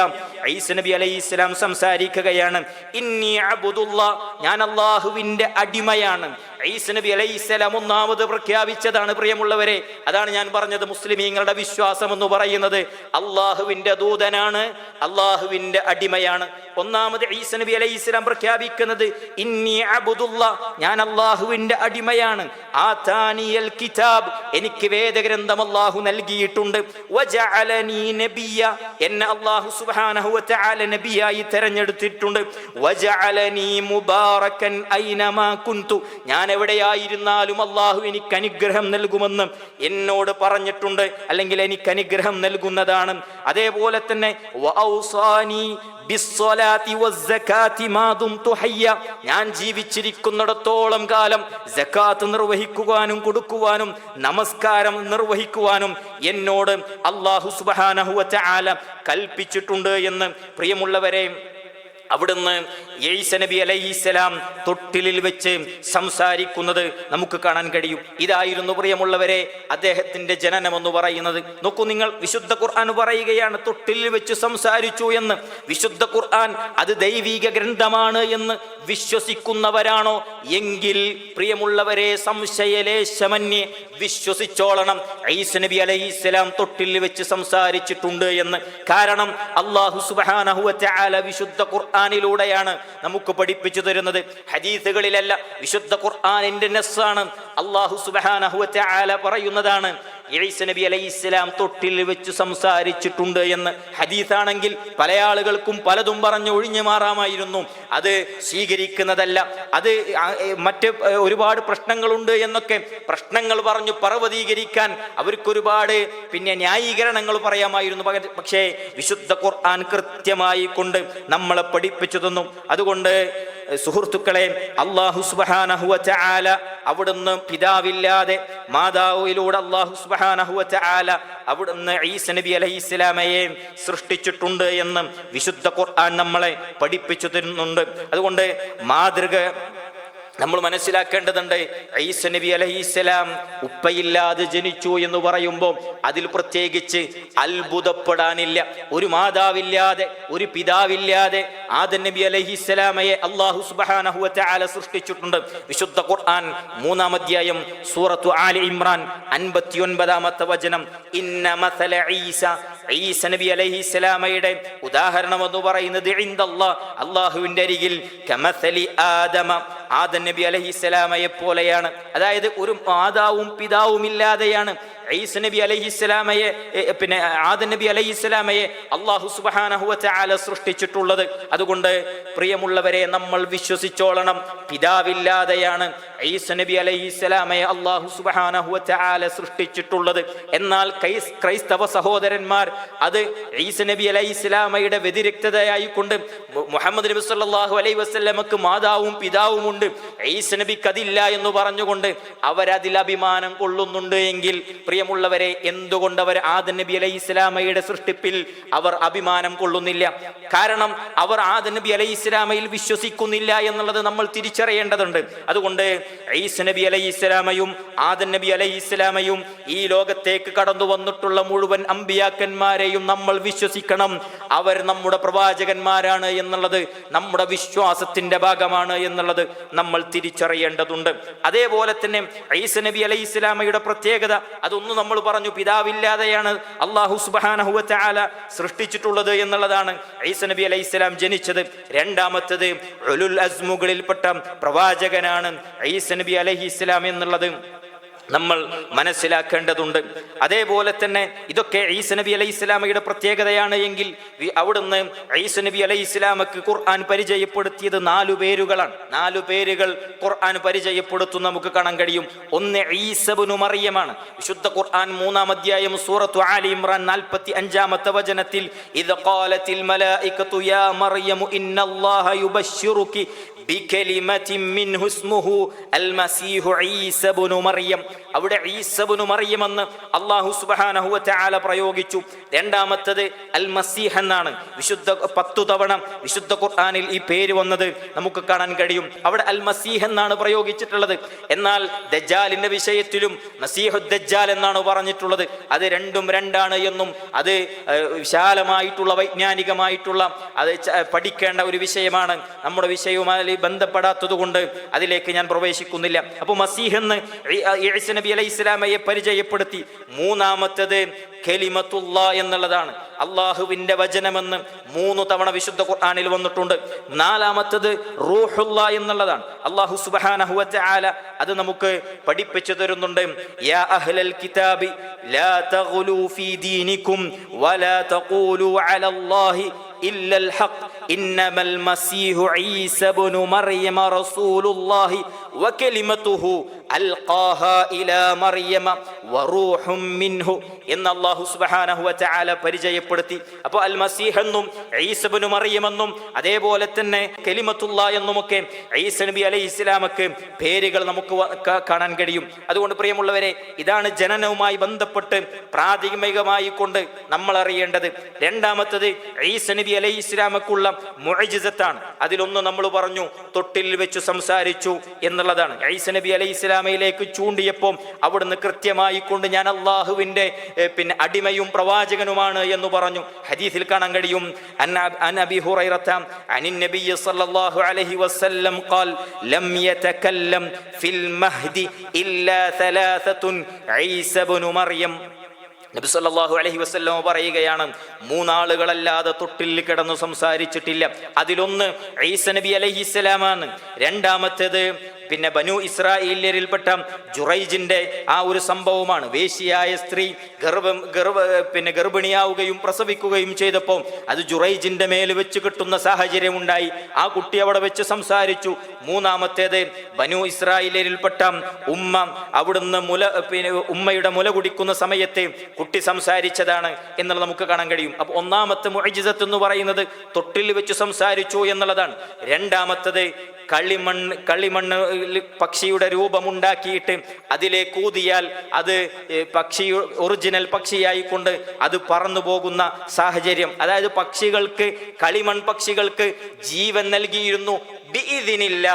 ഈസ നബി അലൈഹിസ്സലാം സംസാരിക്കുകയാണ്, ഇന്നി അബ്ദുല്ലാ, ഞാൻ അല്ലാഹുവിന്റെ അടിമയാണ്. ഈസ നബി അലൈഹിസ്സലാം ഒന്നാമത് പ്രഖ്യാപിച്ചതാണ് പ്രിയമുള്ളവരെ. അതാണ് ഞാൻ പറഞ്ഞത്, മുസ്ലിമീങ്ങളുടെ വിശ്വാസം എന്ന് പറയുന്നത് അള്ളാഹുവിന്റെ ദൂതനാണ്, അള്ളാഹുവിന്റെ അടിമയാണ്. ഒന്നാമത് ഈസ നബി അലൈഹിസ്സലാം പ്രഖ്യാപിക്കുന്നത് ഇന്നി അബ്ദുല്ലാ, ഞാൻ അള്ളാഹുവിന്റെ അടിമയാണ്. ആതാനിയൽ കിതാബ്, എനിക്ക് വേദഗ്രന്ഥം അള്ളാഹു നൽകിയിട്ടുണ്ട്. വജഅലനി നബിയ, എന്നെ അള്ളാഹു സുബ്ഹാനഹു വ തആല നബിയായി തെരഞ്ഞെടുത്തിട്ടുണ്ട്. വജഅലനി മുബാറകൻ ഐനമാ കുന്തു, ഞാൻ എവിടെയായിരുന്നാലും അള്ളാഹു എനിക്ക് അനുഗ്രഹം നൽകുമെന്ന് എന്നോട് പറഞ്ഞിട്ടുണ്ട്, അല്ലെങ്കിൽ എനിക്ക് അനുഗ്രഹം നൽകുന്നതാണ്. അതേപോലെ തന്നെ വഔസാനി ബിസ്സലാത്തി വസ്സകാത്തി മാ ദുംതു ഹയ്യ, ഞാൻ ജീവിച്ചിരിക്കുന്നിടത്തോളം കാലം സകാത്ത് നിർവഹിക്കുവാനും കൊടുക്കുവാനും നമസ്കാരം നിർവഹിക്കുവാനും എന്നോട് അല്ലാഹു സുബ്ഹാനഹു വ തആല കൽപ്പിച്ചിട്ടുണ്ട് എന്ന് പ്രിയമുള്ളവരെ, അവിടുന്ന് ഈസ നബി അലൈഹിസ്സലാം തൊട്ടിലിൽ വെച്ച് സംസാരിക്കുന്നത് നമുക്ക് കാണാൻ കഴിയും. ഇതായിരുന്നു പ്രിയമുള്ളവരെ അദ്ദേഹത്തിന്റെ ജനനം എന്ന് പറയുന്നത്. നോക്കൂ നിങ്ങൾ, വിശുദ്ധ ഖുർആൻ പറയുകയാണ് തൊട്ടിലിൽ വെച്ച് സംസാരിച്ചു എന്ന്. വിശുദ്ധ ഖുർആൻ അത് ദൈവിക ഗ്രന്ഥമാണ് എന്ന് വിശ്വസിക്കുന്നവരാണോ എങ്കിൽ പ്രിയമുള്ളവരെ സംശയലേശമന്യേ വിശ്വസിച്ചോളണം, ഈസ നബി അലൈഹിസ്സലാം തൊട്ടിലിൽ വെച്ച് സംസാരിച്ചിട്ടുണ്ട് എന്ന്. കാരണം അല്ലാഹു സുബ്ഹാനഹു വ തആല വിശുദ്ധ ഖുർആനിലൂടെയാണ് നമുക്ക് പഠിപ്പിച്ചു തരുന്നത്, ഹദീസുകളിലല്ല. വിശുദ്ധ ഖുർആനിന്റെ നസ്സാണ്. അല്ലാഹു സുബ്ഹാനഹു വ തആല പറയുന്നതാണ് ഈസ നബി അലൈഹിസ്സലാം തൊട്ടിൽ വെച്ച് സംസാരിച്ചിട്ടുണ്ട് എന്ന്. ഹദീസാണെങ്കിൽ പല ആളുകൾക്കും പലതും പറഞ്ഞ് ഒഴിഞ്ഞു മാറാമായിരുന്നു. അത് സ്വീകരിക്കുന്നതല്ല. അത് മറ്റ് ഒരുപാട് പ്രശ്നങ്ങളുണ്ട് എന്നൊക്കെ പ്രശ്നങ്ങൾ പറഞ്ഞു പർവ്വതീകരിക്കാൻ അവർക്കൊരുപാട് ന്യായീകരണങ്ങൾ പറയാമായിരുന്നു. പക്ഷേ വിശുദ്ധ ഖുർആൻ കൃത്യമായി കൊണ്ട് നമ്മളെ പഠിപ്പിച്ചു തന്നു. അതുകൊണ്ട് സുഹൃത്തുക്കളെ, അല്ലാഹു സുബ്ഹാനഹു വ തആല അവിടുന്ന് പിതാവില്ലാതെ മാതാവിലൂടെ അല്ലാഹു സുബ്ഹാനഹു വ തആല അവിടുന്ന് ഈസ നബി അലൈഹിസ്സലാമയെ സൃഷ്ടിച്ചിട്ടുണ്ട് എന്ന് വിശുദ്ധ ഖുർആൻ നമ്മളെ പഠിപ്പിച്ചു തരുന്നുണ്ട്. അതുകൊണ്ട് മാതൃക നമ്മൾ മനസ്സിലാക്കേണ്ടതുണ്ട്. ഈസ നബി അലൈഹിസ്സലാം ഉപ്പയില്ലാതെ ജനിച്ചു എന്ന് പറയുമ്പോൾ അതിൽ പ്രത്യേകിച്ച് അത്ഭുതപ്പെടാനില്ല. ഒരു മാതാവില്ലാതെ ഒരു പിതാവില്ലാതെ ആദം നബി അലൈഹിസ്സലാമയെ അല്ലാഹു സുബ്ഹാനഹു വ തആല സൃഷ്ടിച്ചിട്ടുണ്ട്. വിശുദ്ധ ഖുർആൻ 3-ാം അധ്യായം സൂറത്തു ആലി ഇമ്രാൻ 59-ാമത്തെ വചനം, ഇന്ന മസല ഈസ നബി അലൈഹിസ്സലാമയുടെ ഉദാഹരണം എന്ന് പറയുന്നത് ഇൻദല്ലാഹ്, അല്ലാഹുവിന്റെ അരികിൽ കമസലി ആദമ, ആദം നബി അലൈഹിസ്സലാമയെ പോലെയാണ്. അതായത് ഒരു മാതാവും പിതാവും ഇല്ലാതെയാണ് ഈസ നബി അലൈഹിസ്സലാമയെ ആദം നബി അലൈഹിസ്സലാമയെ അല്ലാഹു സുബ്ഹാനഹു വ തആല സൃഷ്ടിച്ചിട്ടുള്ളത്. അതുകൊണ്ട് പ്രിയമുള്ളവരെ, നമ്മൾ വിശ്വസിച്ചോളണം, പിതാവില്ലാതെയാണ് ഈസ നബി അലൈഹിസ്സലാമയെ അല്ലാഹു സുബ്ഹാനഹു വ തആല സൃഷ്ടിച്ചിട്ടുള്ളത്. എന്നാൽ ക്രൈസ്തവ സഹോദരന്മാർ അത് ഈസ നബി അലൈഹിസ്സലാമയുടെ വ്യതിരിക്തതയായിക്കൊണ്ട് മുഹമ്മദ് നബി സല്ലല്ലാഹു അലൈഹി വസല്ലമക്ക് മാതാവും പിതാവും ഉണ്ട്, ഈസ നബിക്ക് അതില്ല എന്ന് പറഞ്ഞുകൊണ്ട് അവരതിൽ അഭിമാനം കൊള്ളുന്നുണ്ട് എങ്കിൽ പ്രിയമുള്ളവരെ, എന്തുകൊണ്ട് അവർ ആദം നബി അലൈഹിസ്സലാമയുടെ സൃഷ്ടിപ്പിൽ അവർ അഭിമാനം കൊള്ളുന്നില്ല? കാരണം അവർ ആദം നബി അലൈഹിസ്സലാമയിൽ വിശ്വസിക്കുന്നില്ല എന്നുള്ളത് നമ്മൾ തിരിച്ചറിയേണ്ടതുണ്ട്. അതുകൊണ്ട് ഈസ നബി അലൈഹിസ്സലാമയും ആദം നബി അലൈഹിസ്സലാമയും ഈ ലോകത്തേക്ക് കടന്നു വന്നിട്ടുള്ള മുഴുവൻ അമ്പിയാക്കന്മാരെയും നമ്മൾ വിശ്വസിക്കണം. അവർ നമ്മുടെ പ്രവാചകന്മാരാണ് എന്നുള്ളത് നമ്മുടെ വിശ്വാസത്തിന്റെ ഭാഗമാണ് എന്നുള്ളത് നമ്മൾ തിരിച്ചറിയേണ്ടതുണ്ട്. അതേപോലെ തന്നെ ഈസ നബി അലൈഹിസ്സലാമയുടെ പ്രത്യേകത അതൊന്നും നമ്മൾ പറഞ്ഞു, പിതാവില്ലാതെയാണ് അല്ലാഹു സുബ്ഹാനഹു വ തആല സൃഷ്ടിച്ചിട്ടുള്ളത് എന്നുള്ളതാണ്. ഈസ നബി അലൈഹിസ്സലാം ജനിച്ചത്. രണ്ടാമത്തേത് ഉലുൽ അസ്മുകളിൽപ്പെട്ട പ്രവാചകനാണ് ഈസ നബി അലൈഹിസ്സലാം എന്നുള്ളത് നമ്മൾ മനസ്സിലാക്കേണ്ടതുണ്ട്. അതേപോലെ തന്നെ ഇതൊക്കെ ഈസ നബി അലൈഹിസ്സലാമയുടെ പ്രത്യേകതയാണ് എങ്കിൽ അവിടുന്ന് ഈസ നബി അലൈഹിസ്സലാമക്ക് ഖുർആൻ പരിചയപ്പെടുത്തിയത് 4 പേരുകളാണ്. 4 പേരുകൾ ഖുർആൻ പരിചയപ്പെടുത്തും നമുക്ക് കാണാൻ കഴിയും. ഒന്ന് ഈസ ഇബ്നു മറിയമാണ്. വിശുദ്ധ ഖുർആൻ 3-ാം അധ്യായം സൂറത്തു ആലി ഇമ്രാൻ 45-ാമത്തെ വചനത്തിൽ, ഇദ ഖാലത്തിൽ മലായികതു യാ മറിയമു ഇന്നല്ലാഹ യുബശ്ശിറുകി ബികലിമതിൻ മിൻഹു ഇസ്മുഹു അൽ മസീഹു ഈസ ഇബ്നു മറിയം. അവിടെ ഈസ ഇബ്നു മറിയം എന്ന് അല്ലാഹു സുബ്ഹാനഹു വ തആല പ്രയോഗിച്ചു. രണ്ടാമത്തേത് അൽ മസീഹ് എന്നാണ്. 10 തവണ വിശുദ്ധ ഖുർആനിൽ ഈ പേര് വന്നത് നമുക്ക് കാണാൻ കഴിയും. അവിടെ അൽ മസീഹ് എന്നാണ് പ്രയോഗിച്ചിട്ടുള്ളത്. എന്നാൽ ദജ്ജാലിന്റെ വിഷയത്തിലും മസീഹു ദജ്ജാൽ എന്നാണ് പറഞ്ഞിട്ടുള്ളത്. അത് രണ്ടും രണ്ടാണ് എന്നും അത് വിശാലമായിട്ടുള്ള വൈജ്ഞാനികമായിട്ടുള്ള അത് പഠിക്കേണ്ട ഒരു വിഷയമാണ്. നമ്മുടെ വിഷയവുമായി ബന്ധപ്പെടാത്തത് കൊണ്ട് അതിലേക്ക് ഞാൻ പ്രവേശിക്കുന്നില്ല. അപ്പോൾ മസീഹ് എന്ന് ഈസ നബി അലൈഹി ഇസ്ലാമയെ പരിചയപ്പെടുത്തി. മൂന്നാമത്തേത് കലിമത്തുല്ലാ എന്നുള്ളതാണ്. അള്ളാഹുവിന്റെ വചനമെന്ന് 3 തവണ വിശുദ്ധ ഖുർആനിൽ വന്നിട്ടുണ്ട്. നാലാമത്തേത് റൂഹുല്ലാ എന്നുള്ളതാണ്. അള്ളാഹു സുബ്ഹാനഹു വ തആല അത് നമുക്ക് പഠിപ്പിച്ചു തരുന്നുണ്ട്. യാ അഹ്ലൽ കിതാബി ലാ തഗ്ലൂ ഫീ ദീനികും വലാ തഖൂലു അലല്ലാഹി ഇല്ലൽ ഹഖ് ഇന്നമൽ മസീഹു ഈസ ഇബ്നു മറിയം റസൂലുള്ളാഹി വകലിമതുഹു അൽഖാഹാ ഇലാ മറിയം വറൂഹും മിൻഹു എന്ന് അല്ലാഹു സുബ്ഹാനഹു വ തആല പരിചയപ്പെടുത്തി. അപ്പോൾ അൽ മസീഹ് എന്നും ഈസ ഇബ്നു മറിയം എന്നും അതേപോലെ തന്നെ കലിമത്തുല്ലാ എന്നുമൊക്കെ ഈസ നബി അലൈഹി ഇസ്ലാമക്ക് പേരുകൾ നമുക്ക് കാണാൻ കഴിയും. അതുകൊണ്ട് പ്രിയമുള്ളവരെ, ഇതാണ് ജനനവുമായി ബന്ധപ്പെട്ട് പ്രാഥമികമായി കൊണ്ട് നമ്മൾ അറിയേണ്ടത്. രണ്ടാമത്തത് ഈസ നബി അലൈഹി ഇസ്ലാമക്കുള്ള മുഅ്ജിസത്താണ്. അതിലൊന്ന് നമ്മൾ പറഞ്ഞു, തൊട്ടിൽ വെച്ച് സംസാരിച്ചു എന്നുള്ളതാണ്. ഈസ നബി അലൈഹി ഇസ്ലാമയിലേക്ക് ചൂണ്ടിയപ്പോൾ അവിടുന്ന് കൃത്യമായി കൊണ്ട് ഞാൻ അള്ളാഹുവിന്റെ അടിമയും പ്രവാചകനുമാണ് എന്ന് പറഞ്ഞു. ഹദീസിൽ കാണാൻ കഴിയും, അൻ അബീ ഹുറൈറത അനിൻ നബി സല്ലല്ലാഹു അലൈഹി വസല്ലം ഖാൽ ലം യതകല്ലം ഫിൽ മഹ്ദി ഇല്ലാ സലാസത്തുൻ ഈസ ഇബ്നു മറിയം. നബി സല്ലല്ലാഹു അലൈഹി വസല്ലം പറയുകയാണ്, 3 ആളുകളല്ലാതെ തൊട്ടിൽ കിടന്നു സംസാരിച്ചിട്ടില്ല. അതിലൊന്ന് ഈസ നബി അലൈഹിസ്സലാമാണ്. രണ്ടാമത്തേത് ബനു ഇസ്രായേലിൽപ്പെട്ട ജുറൈജിന്റെ ആ ഒരു സംഭവമാണ്. വേശ്യയായ സ്ത്രീ ഗർഭിണിയാവുകയും പ്രസവിക്കുകയും ചെയ്തപ്പോൾ അത് ജുറൈജിന്റെ മേൽ വെച്ച് കിട്ടുന്ന സാഹചര്യം ഉണ്ടായി. ആ കുട്ടി അവിടെ വെച്ച് സംസാരിച്ചു. മൂന്നാമത്തേത് ബനു ഇസ്രായേലിൽപ്പെട്ട ഉമ്മ, അവിടുന്ന് ഉമ്മയുടെ മുല കുടിക്കുന്ന സമയത്ത് കുട്ടി സംസാരിച്ചതാണ് എന്നുള്ളത് നമുക്ക് കാണാൻ കഴിയും. അപ്പൊ ഒന്നാമത്തെ മുഅ്ജിസത്ത് എന്ന് പറയുന്നത് തൊട്ടിൽ വെച്ച് സംസാരിച്ചു എന്നുള്ളതാണ്. രണ്ടാമത്തത് കളിമണ്ണ് പക്ഷിയുടെ രൂപമുണ്ടാക്കിയിട്ട് അതിലേക്ക് ഊതിയാൽ അത് ഒറിജിനൽ പക്ഷിയായി കൊണ്ട് അത് പറന്നു പോകുന്ന സാഹചര്യം. അതായത് കളിമൺ പക്ഷികൾക്ക് ജീവൻ നൽകിയിരുന്നു ബിഇദ്നില്ല,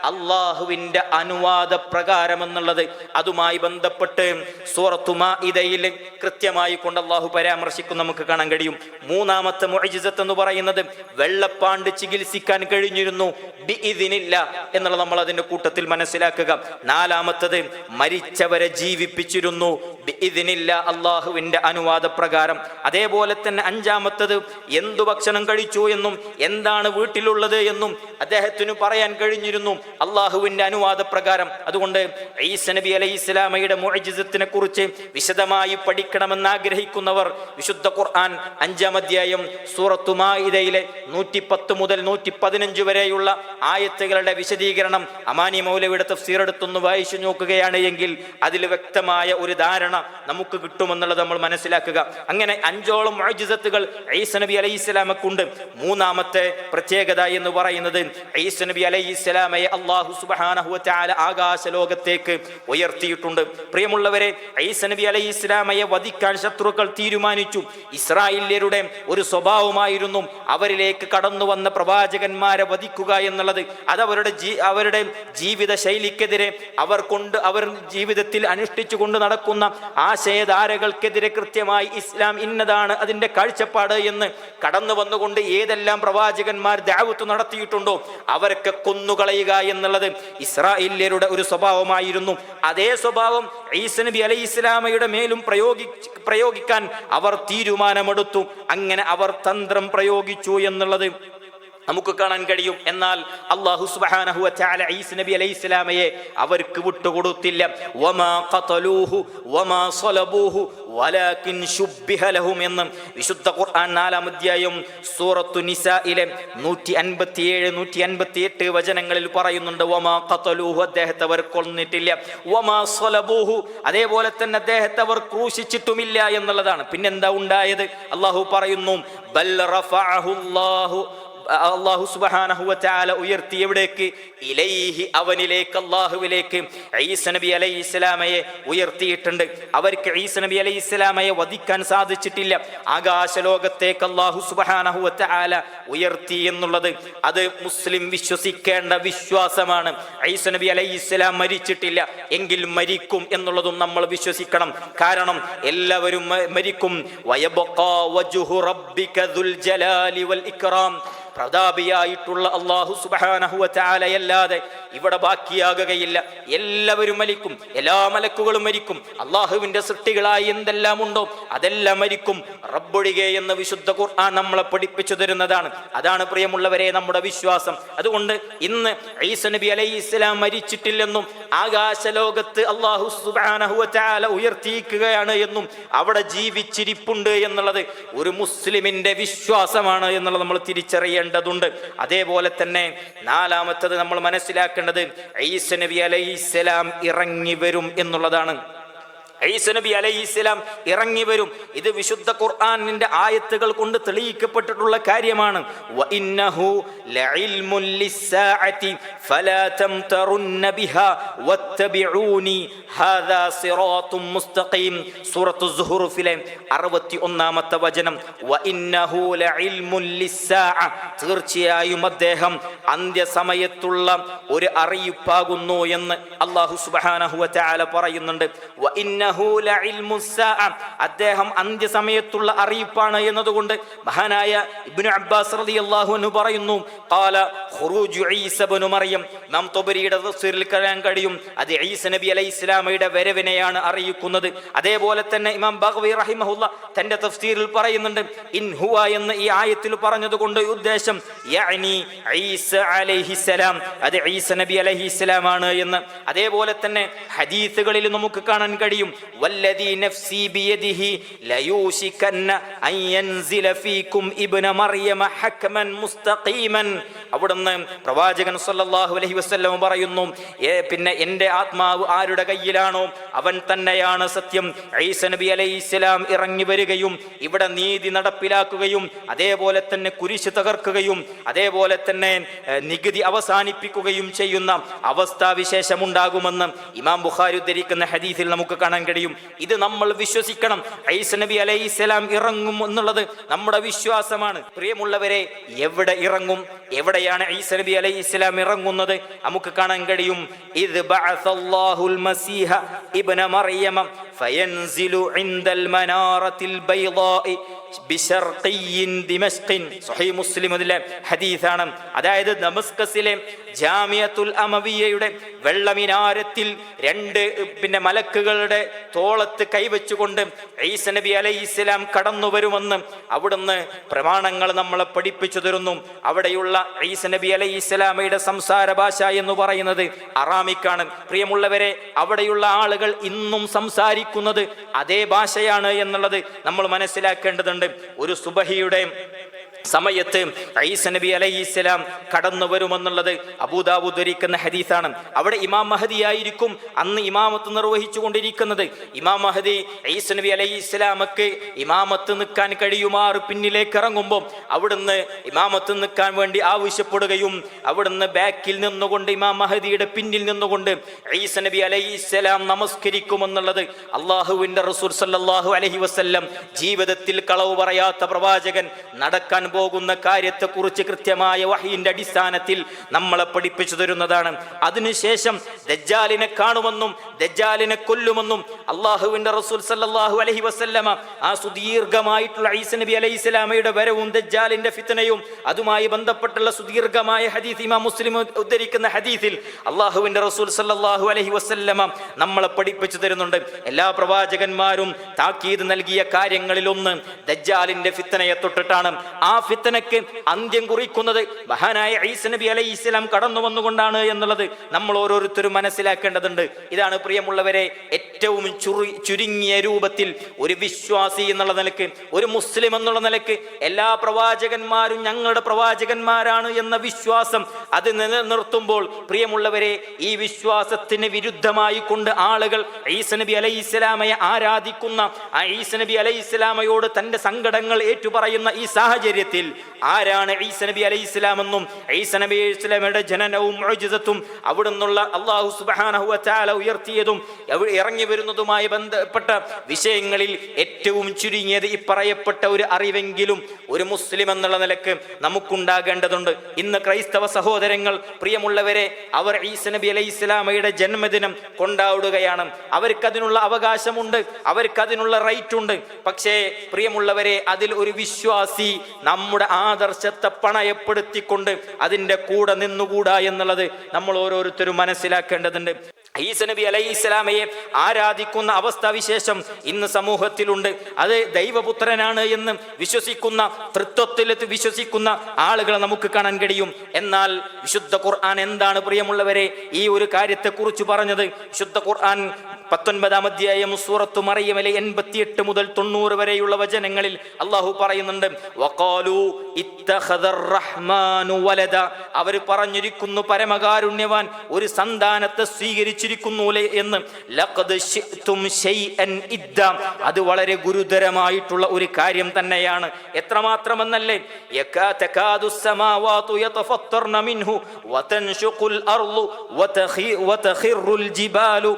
അള്ളാഹുവിന്റെ അനുവാദ പ്രകാരം എന്നുള്ളത്. അതുമായി ബന്ധപ്പെട്ട് സൂറത്തു മാഇദയിൽ കൃത്യമായി കൊണ്ട് അള്ളാഹു പരാമർശിക്കും നമുക്ക് കാണാൻ കഴിയും. മൂന്നാമത്തെ മുഅ്ജിസത്ത് എന്ന് പറയുന്നത് വെള്ളപ്പാണ്ട് ചികിത്സിക്കാൻ കഴിഞ്ഞിരുന്നു ബിഇദ്നില്ല എന്നുള്ളത് നമ്മൾ അതിന്റെ കൂട്ടത്തിൽ മനസ്സിലാക്കുക. നാലാമത്തത് മരിച്ചവരെ ജീവിപ്പിച്ചിരുന്നു ബിഇദ്നില്ല, അള്ളാഹുവിന്റെ അനുവാദ പ്രകാരം. അതേപോലെ തന്നെ അഞ്ചാമത്തത് എന്തു ഭക്ഷണം കഴിച്ചു എന്നും എന്താണ് വീട്ടിലുള്ളത് എന്നും അദ്ദേഹത്തിന് പറയാൻ കഴിഞ്ഞിരുന്നു അള്ളാഹുവിന്റെ അനുവാദ പ്രകാരം. അതുകൊണ്ട് ഈസ നബി അലൈഹി ഇസ്ലാമയുടെ മുഅ്ജിസത്തിനെ കുറിച്ച് വിശദമായി പഠിക്കണമെന്ന് ആഗ്രഹിക്കുന്നവർ വിശുദ്ധ ഖുർആൻ 5-ാം അധ്യായം സൂറത്തു മാഇദയിലെ 110 മുതൽ 115 വരെയുള്ള ആയത്തുകളുടെ വിശദീകരണം അമാനി മൗലവിയുടെ തഫ്സീർ എടുത്തൊന്ന് വായിച്ചു നോക്കുകയാണ് എങ്കിൽ അതിൽ വ്യക്തമായ ഒരു ധാരണ നമുക്ക് കിട്ടുമെന്നുള്ളത് നമ്മൾ മനസ്സിലാക്കുക. അങ്ങനെ 5ഓളം മുഅ്ജിസത്തുകൾ ഈസ നബി അലൈഹി ഇസ്ലാമക്കുണ്ട്. മൂന്നാമത്തെ പ്രത്യേകത എന്ന് പറയുന്നത് ഈസ നബി അലൈഹി ഇസ്ലാമയെ അല്ലാഹു സുബ്ഹാനഹു വ തആല ആകാശ ലോകത്തേക്ക് ഉയർത്തിയിട്ടുണ്ട്. പ്രിയമുള്ളവരെ, ഈസ നബി അലൈഹി ഇസ്ലാമയെ വധിക്കാൻ ശത്രുക്കൾ തീരുമാനിച്ചു. ഇസ്രായേല്യരുടെ ഒരു സ്വഭാവമായിരുന്നു അവരിലേക്ക് കടന്നു വന്ന പ്രവാചകന്മാരെ വധിക്കുക എന്നുള്ളത്. അത് അവരുടെ ജീവിത ശൈലിക്കെതിരെ അവർ ജീവിതത്തിൽ അനുഷ്ഠിച്ചു കൊണ്ട് നടക്കുന്ന ആശയധാരകൾക്കെതിരെ കൃത്യമായി ഇസ്ലാം ഇന്നതാണ് അതിന്റെ കാഴ്ചപ്പാട് എന്ന് കടന്നു വന്നുകൊണ്ട് ഏതെല്ലാം പ്രവാചകന്മാർ ദഅവത്ത് നടത്തിയിട്ടുണ്ടോ അവരൊക്കെ കൊന്നുകളയുക എന്നുള്ളത് ഇസ്രായേല്യരുടെ ഒരു സ്വഭാവമായിരുന്നു. അതേ സ്വഭാവം ഈസ നബി അലൈഹി ഇസ്ലാമയുടെ മേലും പ്രയോഗിക്കാൻ അവർ തീരുമാനമെടുത്തു. അങ്ങനെ അവർ തന്ത്രം പ്രയോഗിച്ചു എന്നുള്ളത് നമുക്ക് കാണാൻ കഴിയും. എന്നാൽ അല്ലാഹു സുബ്ഹാനഹു വ തആല ഈസ നബി അലൈഹി ഇസ്ലാമയെ അവർക്ക് വിട്ടുകൊടുത്തില്ല. വമാ ഖതലൂഹു വമാ സലബൂഹു വലാകിൻ ശുബ്ബിഹ ലഹും എന്ന് വിശുദ്ധ ഖുർആൻ 4-ാം അധ്യായം സൂറത്തു നിസായിലെ 157 158 വചനങ്ങളിൽ പറയുന്നുണ്ട്. വമാ ഖതലൂഹു, അദ്ദേഹത്തെ അവർ കൊന്നിട്ടില്ല. വമാ സലബൂഹു, അതേപോലെ തന്നെ അദ്ദേഹത്തെ അവർ ക്രൂശിച്ചിട്ടുമില്ല എന്നുള്ളതാണ്. പിന്നെന്താ ഉണ്ടായത്? അല്ലാഹു പറയുന്നു, ബൽ റഫഅഹു അല്ലാഹു അല്ലാഹു സുബ്ഹാനഹു വ തആല ഉയർത്തി എവിടേക്ക്? ഇലൈഹി, അവനിലേക്ക്, അല്ലാഹുവിലേക്ക് ഈസ നബി അലൈഹിസ്സലാമയെ ഉയർത്തിയിട്ടുണ്ട്. അവർക്ക് ഈസ നബി അലൈഹിസ്സലാമയെ വധിക്കാൻ സാധിച്ചിട്ടില്ല. ആകാശലോകത്തേക്ക് അല്ലാഹു സുബ്ഹാനഹു വ തആല ഉയർത്തി എന്നുള്ളത് അത് മുസ്ലിം വിശ്വസിക്കേണ്ട വിശ്വാസമാണ്. ഈസ നബി അലൈഹിസ്സലാം മരിച്ചിട്ടില്ല എങ്കിൽ മരിക്കും എന്നുള്ളതും നമ്മൾ വിശ്വസിക്കണം. കാരണം എല്ലാവരും മരിക്കും. വയബ്ഖാ വജ്ഹു റബ്ബിക ദുൽ ജലാലി വൽ ഇക്റാം, പ്രതാപിയായിട്ടുള്ള അല്ലാഹു സുബ്ഹാനഹു വ തആലയല്ലാതെ ഇവിടെ ബാക്കിയാകുകയില്ല. എല്ലാവരും മരിക്കും, എല്ലാ മലക്കുകളും മരിക്കും, അള്ളാഹുവിന്റെ സൃഷ്ടികളായി എന്തെല്ലാം ഉണ്ടോ അതെല്ലാം മരിക്കും, റബ്ബൊഴികെ എന്ന് വിശുദ്ധ ഖുർആൻ നമ്മളെ പഠിപ്പിച്ചു തരുന്നതാണ്. അതാണ് പ്രിയമുള്ളവരെ നമ്മുടെ വിശ്വാസം. അതുകൊണ്ട് ഇന്ന് ഈസ നബി അലൈഹിസ്സലാം മരിച്ചിട്ടില്ലെന്നും ആകാശലോകത്ത് അല്ലാഹു സുബ്ഹാനഹു വ തആല ഉയർത്തിയിരിക്കുകയാണ് എന്നും അവിടെ ജീവിച്ചിരിപ്പുണ്ട് എന്നുള്ളത് ഒരു മുസ്ലിമിന്റെ വിശ്വാസമാണ് എന്നുള്ളത് നമ്മൾ തിരിച്ചറിയേണ്ടതുണ്ട്. അതേപോലെ തന്നെ നാലാമത്തത് നമ്മൾ മനസ്സിലാക്കേണ്ടത് ഈസ നബി അലൈഹിസ്സലാം ഇറങ്ങി വരും എന്നുള്ളതാണ്. ഈസ നബി അലൈഹിസ്സലാം ഇറങ്ങി വരും. ഇത് വിശുദ്ധ ഖുർആനിന്റെ ആയത്തുകൾ കൊണ്ട് തെളിയിക്കപ്പെട്ടിട്ടുള്ള കാര്യമാണ്. വഇന്നഹു ലഇൽമുൻ ലിസ്സാഅതി ഫലാ തംതറുന്ന ബിഹാ വത്തബിഊനി ഹാദാ സിറാത്തും മുസ്തഖീം. സൂറത്തു സുഹ്റൂഫിലെ 61-ാമത്തെ വചനം. വഇന്നഹു ലഇൽമുൻ ലിസ്സാഅ, തീർച്ചയായും അദ്ദേഹം അന്ത്യസമയത്തുള്ള ഒരു അറിയിപ്പാകുന്നു എന്ന് അല്ലാഹു സുബ്ഹാനഹു വ തആല പറയുന്നുണ്ട്. അദ്ദേഹം അന്ത്യസമയത്തുള്ള അറിയിപ്പാണ് എന്നതുകൊണ്ട് മഹാനായ ഇബ്നു അബ്ബാസ് റളിയല്ലാഹു അൻഹു പറയുന്നു, ഖാല ഖുറൂജു ഈസ ഇബ്നു മറിയം. നാം തൊബരിയുടെ തഫ്സീറിൽ കാണാൻ കഴിയും അത് ഈസ നബി അലൈഹിസ്സലാമയുടെ വരവിനെയാണ് അറിയിക്കുന്നത്. അതേപോലെ തന്നെ ഇമാം ബഗ്വി റഹിമഹുല്ലാ തന്റെ തഫ്സീറിൽ പറയുന്നുണ്ട്, ഇൻ ഹുവ എന്ന് ഈ ആയത്തിൽ പറഞ്ഞതുകൊണ്ട് ഉദ്ദേശം യഅനി ഈസ അലൈഹിസ്സലാം, അത് ഈസ നബി അലൈഹിസ്സലാമാണ് എന്ന്. അതേപോലെ തന്നെ ഹദീസുകളിൽ നമുക്ക് കാണാൻ കഴിയും, വല്ലദീ നഫ്സി ബിയദിഹി ലയൂശികന്ന അൻ യൻസില ഫീകും ഇബ്ന മറിയമ ഹക്മൻ മുസ്തഖീമൻ. അവിടുന്ന് പ്രവാചകൻ സല്ലല്ലാഹു അലൈഹി വസല്ലം പറയുന്നു, പിന്നെ എൻ്റെ ആത്മാവ് ആരുടെ കയ്യിലാണോ അവൻ തന്നെയാണ് സത്യം. ഈസ നബി അലൈഹിസ്സലാം ഇറങ്ങി വരികയും ഇവിടെ നീതി നടപ്പിലാക്കുകയും അതേപോലെ തന്നെ കുരിശ് തകർക്കുകയും അതേപോലെ തന്നെ നികുതി അവസാനിപ്പിക്കുകയും ചെയ്യുന്ന അവസ്ഥാവിശേഷമുണ്ടാകുമെന്ന് ഇമാം ബുഖാരി ഉദ്ധരിക്കുന്ന ഹദീസിൽ നമുക്ക് കാണാൻ കഴിയും. ഇത് നമ്മൾ വിശ്വസിക്കണം. ഈസ നബി അലൈഹിസ്സലാം ഇറങ്ങും എന്നുള്ളത് നമ്മുടെ വിശ്വാസമാണ്. പ്രിയമുള്ളവരെ, എവിടെ ഇറങ്ങും? എവിടെയാണ് ഈസ നബി അലൈഹിസ്സലാം ഇറങ്ങുന്നത്? നമുക്ക് കാണാൻ കഴിയും, ഇദ് ബഅസല്ലാഹുൽ മസീഹ ഇബ്ന മറിയമ ഫയൻസിലു ഇൻദൽ മനാറത്തിൽ ബൈളാഇ ബിശർഖിയിൻ ദിമശ്കിൻ. സ്വഹീഹ് മുസ്ലിമിലെ ഹദീസാണ്. അതായത് ദമസ്കസിലെ ജാമിയത്തുൽ അമവിയയുടെ വെള്ളമിനാരത്തിൽ രണ്ട് മലക്കുകളുടെ തോളത്ത് കൈവച്ചുകൊണ്ട് ഈസ നബി അലൈഹിസ്സലാം കടന്നു വരുമെന്ന് അവിടുന്ന് പ്രമാണങ്ങൾ നമ്മളെ പഠിപ്പിച്ചു തരുന്നു. അവിടെയുള്ള ഈസ നബി അലൈഹിസ്സലാമയുടെ സംസാര ഭാഷ എന്ന് പറയുന്നത് അറാമിക്കാണ്. പ്രിയമുള്ളവരെ, അവിടെയുള്ള ആളുകൾ ഇന്നും സംസാരിക്കുന്നത് അതേ ഭാഷയാണ് എന്നുള്ളത് നമ്മൾ മനസ്സിലാക്കേണ്ടതുണ്ട്. ഒരു സുബഹിയുടെ സമയത്ത് ഈസ നബി അലൈഹിസ്സലാം കടന്നു വരുമെന്നുള്ളത് അബൂദാവൂദ് ഉദ്ധരിക്കുന്ന ഹദീസാണ്. അവിടെ ഇമാം മഹദി ആയിരിക്കും അന്ന് ഇമാമത്ത് നിർവഹിച്ചു കൊണ്ടിരിക്കുന്നത്. ഇമാം മഹദി ഈസ നബി അലൈഹിസ്സലാമക്ക് ഇമാമത്ത് നിൽക്കാൻ കഴിയുമാറ് പിന്നിലേക്ക് ഇറങ്ങുമ്പോൾ അവിടുന്ന് ഇമാമത്ത് നിൽക്കാൻ വേണ്ടി ആവശ്യപ്പെടുകയും അവിടുന്ന് ബാക്കിൽ നിന്നുകൊണ്ട് ഇമാം മഹദിയുടെ പിന്നിൽ നിന്നുകൊണ്ട് ഈസ നബി അലൈഹിസ്സലാം നമസ്കരിക്കുമെന്നുള്ളത് അള്ളാഹുവിന്റെ റസൂൽ സല്ലല്ലാഹു അലൈഹി വസല്ലം ജീവിതത്തിൽ കളവ് പറയാത്ത പ്രവാചകൻ നടക്കാൻ പോകുന്ന കാര്യത്തെക്കുറിച്ച് കൃത്യമായ വഹയിന്റെ അടിസ്ഥാനത്തിൽ നമ്മളെ പഠിപ്പിച്ചു തരുന്നതാണ്. അതിനുശേഷം ദജ്ജാലിനെ കാണുമെന്നും ദജ്ജാലിനെ കൊല്ലുമെന്നും അള്ളാഹുവിന്റെ റസൂൽ സല്ലല്ലാഹു അലൈഹി വസല്ലമ ആ സുദീർഘമായിട്ടുള്ള ഈസ നബി അലൈഹിസ്സലാമയുടെ വരവും ദജ്ജാലിന്റെ ഫിത്നയും അതുമായി ബന്ധപ്പെട്ടുള്ള സുദീർഘമായ ഹദീസ് ഇമാം മുസ്ലിം ഉദ്ധരിക്കുന്ന ഹദീസിൽ അള്ളാഹുവിന്റെ റസൂൽ സല്ലല്ലാഹു അലൈഹി വസല്ലമ നമ്മളെ പഠിപ്പിച്ചു തരുന്നുണ്ട്. എല്ലാ പ്രവാചകന്മാരും താക്കീത് നൽകിയ കാര്യങ്ങളിലൊന്ന് ദജ്ജാലിന്റെ ഫിത്നയെ തൊട്ടിട്ടാണ്. ആ ഫിത്നയ്ക്ക് അന്ത്യം കുറിക്കുന്നത് മഹാനായ ഈസ നബി അലൈഹിസ്സലാം കടന്നു വന്നുകൊണ്ടാണ് എന്നുള്ളത് നമ്മൾ ഓരോരുത്തരും മനസ്സിലാക്കേണ്ടതുണ്ട്. ഇതാണ് പ്രിയമുള്ളവരെ ഏറ്റവും ചുരുങ്ങിയ രൂപത്തിൽ ഒരു വിശ്വാസി എന്നുള്ള നിലക്ക്, ഒരു മുസ്ലിം എന്നുള്ള നിലക്ക് എല്ലാ പ്രവാചകന്മാരും ഞങ്ങളുടെ പ്രവാചകന്മാരാണ് എന്ന വിശ്വാസം അത് നിലനിർത്തുമ്പോൾ പ്രിയമുള്ളവരെ, ഈ വിശ്വാസത്തിന് വിരുദ്ധമായി കൊണ്ട് ആളുകൾ ഈസ നബി അലൈഹിസ്സലാമയെ ആരാധിക്കുന്ന, ആ ഈസ നബി അലൈഹിസ്സലാമയോട് തന്റെ സങ്കടങ്ങൾ ഏറ്റുപറയുന്ന ഈ സാഹചര്യത്തിൽ ആരാണ് ഈസ നബി അലൈഹിസ്സലാമെന്നും ഈസ നബി അലൈഹിസ്സലാമയുടെ ജനനവും മുഅ്ജിസത്തും അവിടുന്നുള്ള അല്ലാഹു സുബ്ഹാനഹു വ തആല ഉയർത്തിയതും ഇറങ്ങി വരുന്നതുമായി ബന്ധപ്പെട്ട വിഷയങ്ങളിൽ ഏറ്റവും ചുരുങ്ങിയത് ഈ പറയപ്പെട്ട ഒരു അറിവെങ്കിലും ഒരു മുസ്ലിം എന്നുള്ള നിലക്ക് നമുക്കുണ്ടാകേണ്ടതുണ്ട്. ഇന്ന് ക്രൈസ്തവ സഹോദരങ്ങൾ പ്രിയമുള്ളവരെ, അവർ ഈസ നബി അലൈഹിസ്സലാമയുടെ ജന്മദിനം കൊണ്ടാടുകയാണ്. അവർക്കതിനുള്ള അവകാശമുണ്ട്, അവർക്കതിനുള്ള റൈറ്റ് ഉണ്ട്. പക്ഷേ പ്രിയമുള്ളവരെ, അതിൽ ഒരു വിശ്വാസി നമ്മുടെ ആദർശത്തെ പണയപ്പെടുത്തിക്കൊണ്ട് അതിൻ്റെ കൂടെ നിന്നുകൂടാ എന്നുള്ളത് നമ്മൾ ഓരോരുത്തരും മനസ്സിലാക്കേണ്ടതുണ്ട്. ഈസ നബി അലൈഹിസ്സലാമയെ ആരാധിക്കുന്ന അവസ്ഥാവിശേഷം ഇന്ന് സമൂഹത്തിലുണ്ട്. അത് ദൈവപുത്രനാണ് എന്ന് വിശ്വസിക്കുന്ന, തൃത്വത്തിൽ വിശ്വസിക്കുന്ന ആളുകളെ നമുക്ക് കാണാൻ കഴിയും. എന്നാൽ വിശുദ്ധ ഖുർആൻ എന്താണ് പ്രിയമുള്ളവരെ ഈ ഒരു കാര്യത്തെക്കുറിച്ച് പറഞ്ഞത്? വിശുദ്ധ ഖുർആൻ 19-ാം അധ്യായം സൂറത്തു മറിയമിലെ 88 മുതൽ 90 വരെയുള്ള വചനങ്ങളിൽ അള്ളാഹു പറയുന്നുണ്ട്, വഖാലു ഇത്തഖദർ റഹ്മാനു വലദ, അവർ പറഞ്ഞിരിക്കുന്നു പരമകാരുണ്യവാൻ ഒരു സന്താനത്തെ സ്വീകരിച്ചിരിക്കുന്നു എന്ന്. ലഖദ് ശിഅ്തും ശൈഅൻ ഇദ്ദ, അത് വളരെ ഗുരുതരമായിട്ടുള്ള ഒരു കാര്യം തന്നെയാണ്. എത്രമാത്രമെന്നല്ലേ, യകാതു സമാവാതു യതഫത്തർന മിൻഹു വതൻഷുഖുൽ അർളു വതഖിറുൽ ജിബാലു.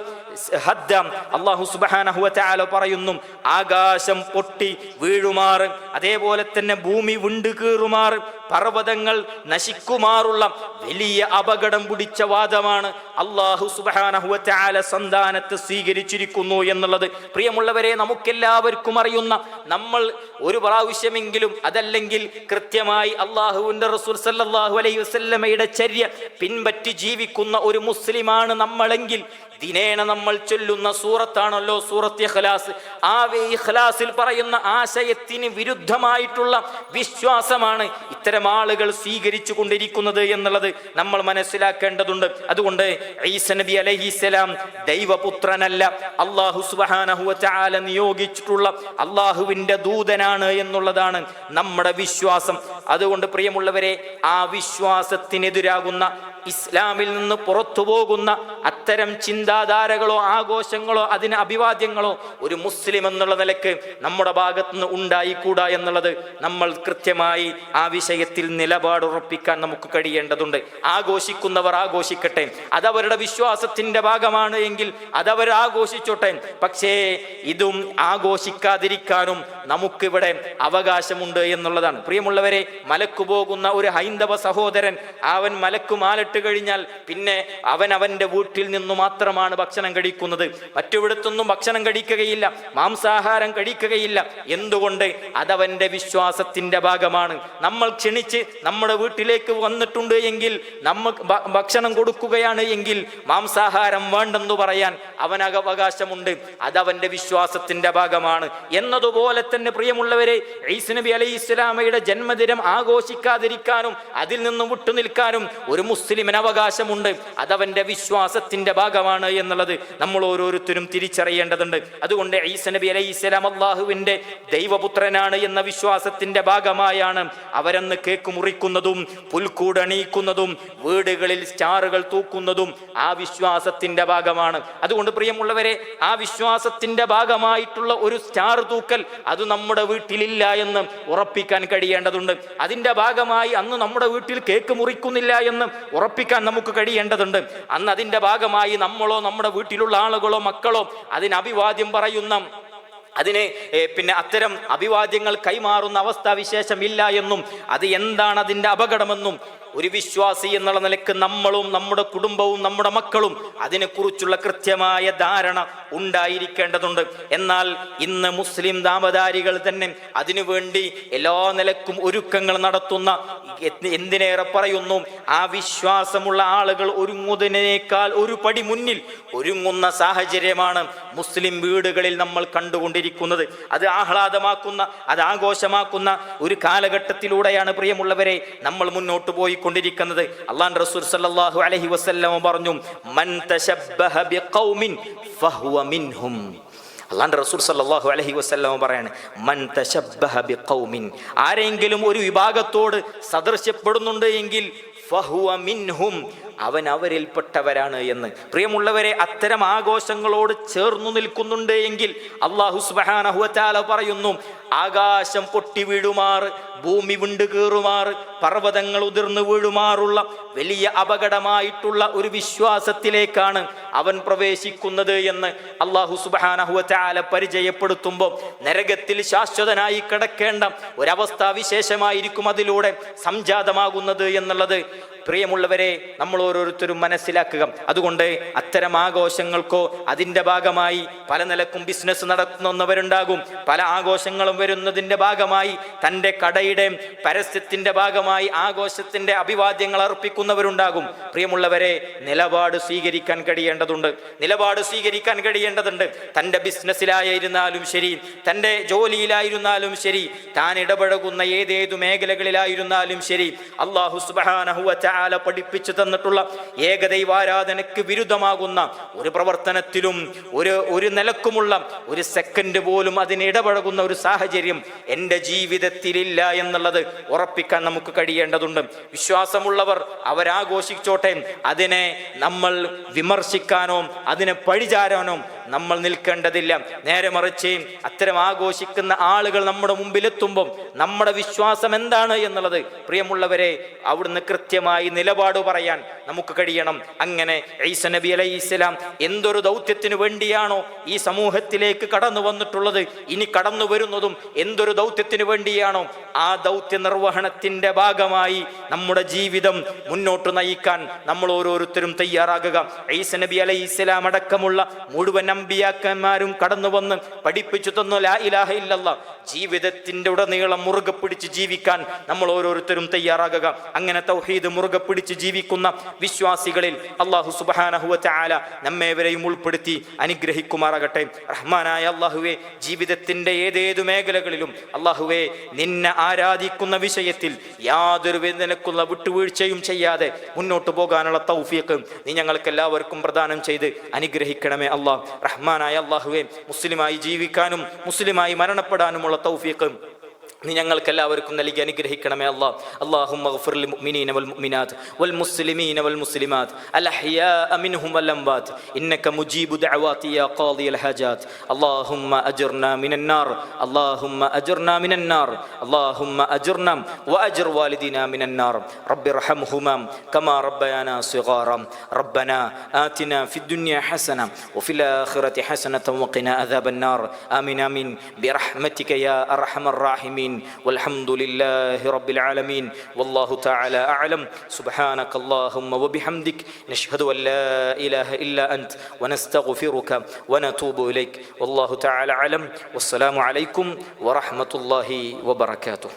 അല്ലാഹു സുബ്ഹാനഹു വ തആല പറയുന്നു, ആകാശം പൊട്ടി വീഴുമാറ്, അതേപോലെ തന്നെ ഭൂമി വിണ്ടുകീറുമാറ്, പർവ്വതങ്ങൾ നശിക്കുമാറുള്ള വലിയ അപകടം പിടിച്ച വാദമാണ് അല്ലാഹു സുബ്ഹാനഹു വ തആല സന്താനത്തെ സ്വീകരിച്ചിരിക്കുന്നു എന്നുള്ളത്. പ്രിയമുള്ളവരെ, നമുക്കെല്ലാവർക്കും അറിയുന്ന, നമ്മൾ ഒരു പ്രാവശ്യമെങ്കിലും അതല്ലെങ്കിൽ കൃത്യമായി അല്ലാഹുവിന്റെ റസൂൽ സല്ലല്ലാഹു അലൈഹി വസല്ലമയുടെ ചര്യ പിൻപറ്റി ജീവിക്കുന്ന ഒരു മുസ്ലിമാണ് നമ്മളെങ്കിൽ ദിനേന നമ്മൾ ചൊല്ലുന്ന സൂറത്താണല്ലോ സൂറത്ത് ഇഖ്ലാസ്. ആ ഇഖ്ലാസിൽ പറയുന്ന ആശയത്തിന് വിരുദ്ധമായിട്ടുള്ള വിശ്വാസമാണ് ഇത്തരം ആളുകൾ സ്വീകരിച്ചു കൊണ്ടിരിക്കുന്നത് എന്നുള്ളത് നമ്മൾ മനസ്സിലാക്കേണ്ടതുണ്ട്. അതുകൊണ്ട് ഈസ നബി അലൈഹിസ്സലാം ദൈവപുത്രനല്ല, അല്ലാഹു സുബ്ഹാനഹു വ തആല നിയോഗിച്ചിട്ടുള്ള അല്ലാഹുവിന്റെ ദൂതനാണ് എന്നുള്ളതാണ് നമ്മുടെ വിശ്വാസം. അതുകൊണ്ട് പ്രിയമുള്ളവരെ, ആ വിശ്വാസത്തിനെതിരാകുന്ന, ഇസ്ലാമിൽ നിന്ന് പുറത്തു പോകുന്ന അത്തരം ചിന്താധാരകളോ ആഘോഷങ്ങളോ അതിന് അഭിവാദ്യങ്ങളോ ഒരു മുസ്ലിം എന്നുള്ള നിലക്ക് നമ്മുടെ ഭാഗത്തു നിന്ന് ഉണ്ടായിക്കൂടാ എന്നുള്ളത് നമ്മൾ കൃത്യമായി ആ വിഷയത്തിൽ നിലപാടുറപ്പിക്കാൻ നമുക്ക് കഴിയേണ്ടതുണ്ട്. ആഘോഷിക്കുന്നവർ ആഘോഷിക്കട്ടെ, അതവരുടെ വിശ്വാസത്തിന്റെ ഭാഗമാണ് എങ്കിൽ അതവർ ആഘോഷിച്ചോട്ടെ. പക്ഷേ ഇതും ആഘോഷിക്കാതിരിക്കാനും നമുക്കിവിടെ അവകാശമുണ്ട് എന്നുള്ളതാണ്. പ്രിയമുള്ളവരെ, മലക്കു പോകുന്ന ഒരു ഹൈന്ദവ സഹോദരൻ, അവൻ മലക്കു മാലിട്ട് കഴിഞ്ഞാൽ പിന്നെ അവന്റെ വീട്ടിൽ നിന്നു മാത്രമാണ് ഭക്ഷണം കഴിക്കുന്നത്, മറ്റെവിടത്തൊന്നും ഭക്ഷണം കഴിക്കുകയില്ല, മാംസാഹാരം കഴിക്കുകയില്ല. എന്തുകൊണ്ട്? അതവന്റെ വിശ്വാസത്തിന്റെ ഭാഗമാണ്. നമ്മൾ ക്ഷണിച്ച് നമ്മുടെ വീട്ടിലേക്ക് വന്നിട്ടുണ്ട് എങ്കിൽ, നമുക്ക് ഭക്ഷണം കൊടുക്കുകയാണ് എങ്കിൽ മാംസാഹാരം വേണ്ടെന്ന് പറയാൻ അവന് അവകാശമുണ്ട്. അതവന്റെ വിശ്വാസത്തിന്റെ ഭാഗമാണ്. എന്നതുപോലെ തന്നെ പ്രിയമുള്ളവരെ, ഈസ നബി അലൈഹിസ്സലാമയുടെ ജന്മദിനം ആഘോഷിക്കാതിരിക്കാനും അതിൽ നിന്നും വിട്ടുനിൽക്കാനും ഒരു മുസ്ലിമിന് അവകാശമുണ്ട്. അതവന്റെ വിശ്വാസത്തിന്റെ ഭാഗമാണ് എന്നുള്ളത് നമ്മൾ ഓരോരുത്തരും തിരിച്ചറിയേണ്ടതുണ്ട്. അതുകൊണ്ട് ഈസ നബി അലൈഹിസ്സലാം അല്ലാഹുവിന്റെ ദൈവപുത്രനാണ് എന്ന വിശ്വാസത്തിന്റെ ഭാഗമായാണ് അവരന്ന് കേക്ക് മുറിക്കുന്നതും പുൽക്കൂടണിയിക്കുന്നതും വീടുകളിൽ സ്റ്റാറുകൾ തൂക്കുന്നതും ആ വിശ്വാസത്തിന്റെ ഭാഗമാണ്. അതുകൊണ്ട് പ്രിയമുള്ളവരെ, ആ വിശ്വാസത്തിന്റെ ഭാഗമായിട്ടുള്ള ഒരു സ്റ്റാർ തൂക്കൽ അത് നമ്മുടെ വീട്ടിലില്ല എന്ന് ഉറപ്പിക്കാൻ കഴിയേണ്ടതുണ്ട്. അതിന്റെ ഭാഗമായി അന്ന് നമ്മുടെ വീട്ടിൽ കേക്ക് മുറിക്കുന്നില്ല എന്ന് ഉറപ്പിക്കാൻ നമുക്ക് കഴിയേണ്ടതുണ്ട്. അന്ന് അതിന്റെ ഭാഗമായി നമ്മളോ നമ്മുടെ വീട്ടിലുള്ള ആളുകളോ മക്കളോ അതിന് അഭിവാദ്യം പറയുന്ന, അതിന് പിന്നെ അത്തരം അഭിവാദ്യങ്ങൾ കൈമാറുന്ന അവസ്ഥാവിശേഷം ഇല്ല എന്നും അത് എന്താണ് അതിൻ്റെ അപകടമെന്നും ഒരു വിശ്വാസി എന്നുള്ള നിലക്ക് നമ്മളും നമ്മുടെ കുടുംബവും നമ്മുടെ മക്കളും അതിനെക്കുറിച്ചുള്ള കൃത്യമായ ധാരണ ഉണ്ടായിരിക്കേണ്ടതുണ്ട്. എന്നാൽ ഇന്ന് മുസ്ലിം നാമധാരികൾ തന്നെ അതിനുവേണ്ടി എല്ലാ നിലക്കും ഒരുക്കങ്ങൾ നടത്തുന്ന, എന്തിനേറെ പറയുന്നു, ആ വിശ്വാസമുള്ള ആളുകൾ ഒരുങ്ങുന്നതിനേക്കാൾ ഒരു പടി മുന്നിൽ ഒരുങ്ങുന്ന സാഹചര്യമാണ് മുസ്ലിം വീടുകളിൽ നമ്മൾ കണ്ടുകൊണ്ടിരിക്കുന്നത്. അത് ആഹ്ലാദമാക്കുന്ന, അത് ആഘോഷമാക്കുന്ന ഒരു കാലഘട്ടത്തിലൂടെയാണ് പ്രിയമുള്ളവരെ നമ്മൾ മുന്നോട്ട് പോയി ചൊല്ലിക്കൊണ്ടിരിക്കുന്നത്. അല്ലാഹുവിന്റെ റസൂൽ സല്ലല്ലാഹു അലൈഹി വസല്ലം പറഞ്ഞു, മൻ തശബ്ബഹ ബിഖൗമിൻ ഫഹുവ മിൻഹും. അല്ലാഹുവിന്റെ റസൂൽ സല്ലല്ലാഹു അലൈഹി വസല്ലം പറയാണ്, മൻ തശബ്ബഹ ബിഖൗമിൻ, ആരെങ്കിലും ഒരു വിഭാഗത്തോട് സദൃശ്യപ്പെടുന്നുണ്ട് എങ്കിൽ ഫഹുവ മിൻഹും, അവൻ അവരിൽപ്പെട്ടവരാണ് എന്ന്. പ്രിയമുള്ളവരെ, അത്തരം ആഘോഷങ്ങളോട് ചേർന്നു നിൽക്കുന്നുണ്ട് എങ്കിൽ അല്ലാഹു സുബ്ഹാനഹു വ തആല പറയുന്നു, ആകാശം പൊട്ടി വീഴുമാറ്, ഭൂമി വിണ്ടു കീറുമാറ്, പർവ്വതങ്ങൾ ഉതിർന്നു വീഴുമാറുള്ള വലിയ അപകടമായിട്ടുള്ള ഒരു വിശ്വാസത്തിലേക്കാണ് അവൻ പ്രവേശിക്കുന്നത് എന്ന് അല്ലാഹു സുബ്ഹാനഹു വ തആല പരിചയപ്പെടുത്തുമ്പോൾ, നരകത്തിൽ ശാശ്വതനായി കിടക്കേണ്ട ഒരവസ്ഥാ വിശേഷമായിരിക്കും അതിലൂടെ സംജാതമാകുന്നത് എന്നുള്ളത് പ്രിയമുള്ളവരെ നമ്മൾ ഓരോരുത്തരും മനസ്സിലാക്കുക. അതുകൊണ്ട് അത്തരം ആഘോഷങ്ങൾക്കോ അതിൻ്റെ ഭാഗമായി പല നിലക്കും ബിസിനസ് നടത്തുന്നവരുണ്ടാകും. പല ആഘോഷങ്ങളും വരുന്നതിൻ്റെ ഭാഗമായി തൻ്റെ കടയുടെ പരസ്യത്തിൻ്റെ ഭാഗമായി ആഘോഷത്തിൻ്റെ അഭിവാദ്യങ്ങൾ അർപ്പിക്കുന്നവരുണ്ടാകും. പ്രിയമുള്ളവരെ, നിലപാട് സ്വീകരിക്കാൻ കഴിയേണ്ടതുണ്ട്. തൻ്റെ ബിസിനസ്സിലായിരുന്നാലും ശരി, തൻ്റെ ജോലിയിലായിരുന്നാലും ശരി, താൻ ഇടപഴകുന്ന ഏതേതു മേഖലകളിലായിരുന്നാലും ശരി, അല്ലാഹു സുബ്ഹാനഹു വ തആല പഠിപ്പിച്ചു തന്നിട്ടുള്ള ഏകദൈവാരാധനയ്ക്ക് വിരുദ്ധമാകുന്ന ഒരു പ്രവർത്തനത്തിലും ഒരു നിലക്കുമുള്ള ഒരു സെക്കൻഡ് പോലും അതിന് ഇടപഴകുന്ന ഒരു സാഹചര്യം എൻ്റെ ജീവിതത്തിലില്ല എന്നുള്ളത് ഉറപ്പിക്കാൻ നമുക്ക് കഴിയേണ്ടതുണ്ട്. വിശ്വാസമുള്ളവർ അവരാഘോഷിച്ചോട്ടെ, അതിനെ നമ്മൾ വിമർശിക്കാനോ അതിനെ പഴിചാരാനോ നമ്മൾ നിൽക്കേണ്ടതില്ല. നേരെ മറിച്ച് അത്തരം ആഘോഷിക്കുന്ന ആളുകൾ നമ്മുടെ മുമ്പിലെത്തുമ്പോൾ നമ്മുടെ വിശ്വാസം എന്താണ് എന്നുള്ളത് പ്രിയമുള്ളവരെ അവിടുന്ന് കൃത്യമായി നിലപാട് പറയാൻ നമുക്ക് കഴിയണം. അങ്ങനെ ഈസാ നബി അലൈഹിസ്സലാം എന്തൊരു ദൗത്യത്തിന് വേണ്ടിയാണോ ഈ സമൂഹത്തിലേക്ക് കടന്നു വന്നിട്ടുള്ളത്, ഇനി കടന്നു വരുന്നതും എന്തൊരു ദൗത്യത്തിന് വേണ്ടിയാണോ, ആ ദൗത്യ നിർവഹണത്തിന്റെ ഭാഗമായി നമ്മുടെ ജീവിതം മുന്നോട്ട് നയിക്കാൻ നമ്മൾ ഓരോരുത്തരും തയ്യാറാകുക. ഈസാ നബി അലൈഹിസ്സലാം അടക്കമുള്ള മുഴുവൻ അമ്പിയാക്കന്മാരും കടന്നു വന്ന് പഠിപ്പിച്ചു തന്നു ലാ ഇലാഹ ഇല്ലല്ലാഹ്. ജീവിതത്തിന്റെ ഉടനീളം മുറുകെ പിടിച്ച് ജീവിക്കാൻ നമ്മൾ ഓരോരുത്തരും തയ്യാറാകുക. അങ്ങനെ തൗഹീദ് മുറുകെ പിടിച്ച് ജീവിക്കുന്ന വിശ്വാസികളിൽ അല്ലാഹു സുബ്ഹാനഹു വ തആല നമ്മേവരെയും ഉൾപ്പെടുത്തി അനുഗ്രഹിക്കുമാറാകട്ടെ. റഹ്മാനായ അല്ലാഹുവേ, ജീവിതത്തിന്റെ ഏതേതു മേഖലകളിലും അല്ലാഹുവേ നിന്നെ ആരാധിക്കുന്ന വിഷയത്തിൽ യാതൊരു നിലക്കുള്ള വിട്ടുവീഴ്ചയും ചെയ്യാതെ മുന്നോട്ട് പോകാനുള്ള തൗഫീഖ് നീ ഞങ്ങൾക്ക് എല്ലാവർക്കും പ്രദാനം ചെയ്ത് അനുഗ്രഹിക്കണമേ അല്ലാഹ്. റഹ്മാനായ അല്ലാഹുവേ, മുസ്ലിമായി ജീവിക്കാനും മുസ്ലിമായി മരണപ്പെടാനുമുള്ള തൗഫീഖ് നീ ഞങ്ങൾക്ക് എല്ലാവർക്കും നൽകി അനുഗ്രഹിക്കണമേ അല്ലാഹ്. അല്ലാഹുമ്മ ഗ്ഫിർ ലിൽ മുഅ്മിനീന വൽ മുഅ്മിനാത്ത് വൽ മുസ്ലിമീന വൽ മുസ്ലിമാത്ത് അൽ അഹ്യാഅ മിൻഹും വൽ അംവാത്ത് ഇന്നക മുജീബു ദഅവാതി യാ ഖാദിയൽ ഹാജാത്ത്. അല്ലാഹുമ്മ അജ്ർനാ മിനൻ നാർ, അല്ലാഹുമ്മ അജ്ർനാ മിനൻ നാർ, അല്ലാഹുമ്മ അജ്ർനാ വഅജ്ർ വാലിദീനാ മിനൻ നാർ. റബ്ബിർഹംഹുമാ കമാ റബ്ബയാനാ സിഗാറ. റബ്ബനാ ആതിനാ ഫിദ് ദുനിയ ഹസന വഫിൽ ആഖിറതി ഹസനത വഖിനാ അദാബൻ നാർ. ആമീൻ ആമീൻ ബിറഹ്മതിക യാ അർഹമർ റഹീമീൻ. والحمد لله رب العالمين والله تعالى أعلم. سبحانك اللهم وبحمدك نشهد أن لا إله إلا أنت ونستغفرك ونتوب إليك والله تعالى أعلم. والسلام عليكم ورحمة الله وبركاته.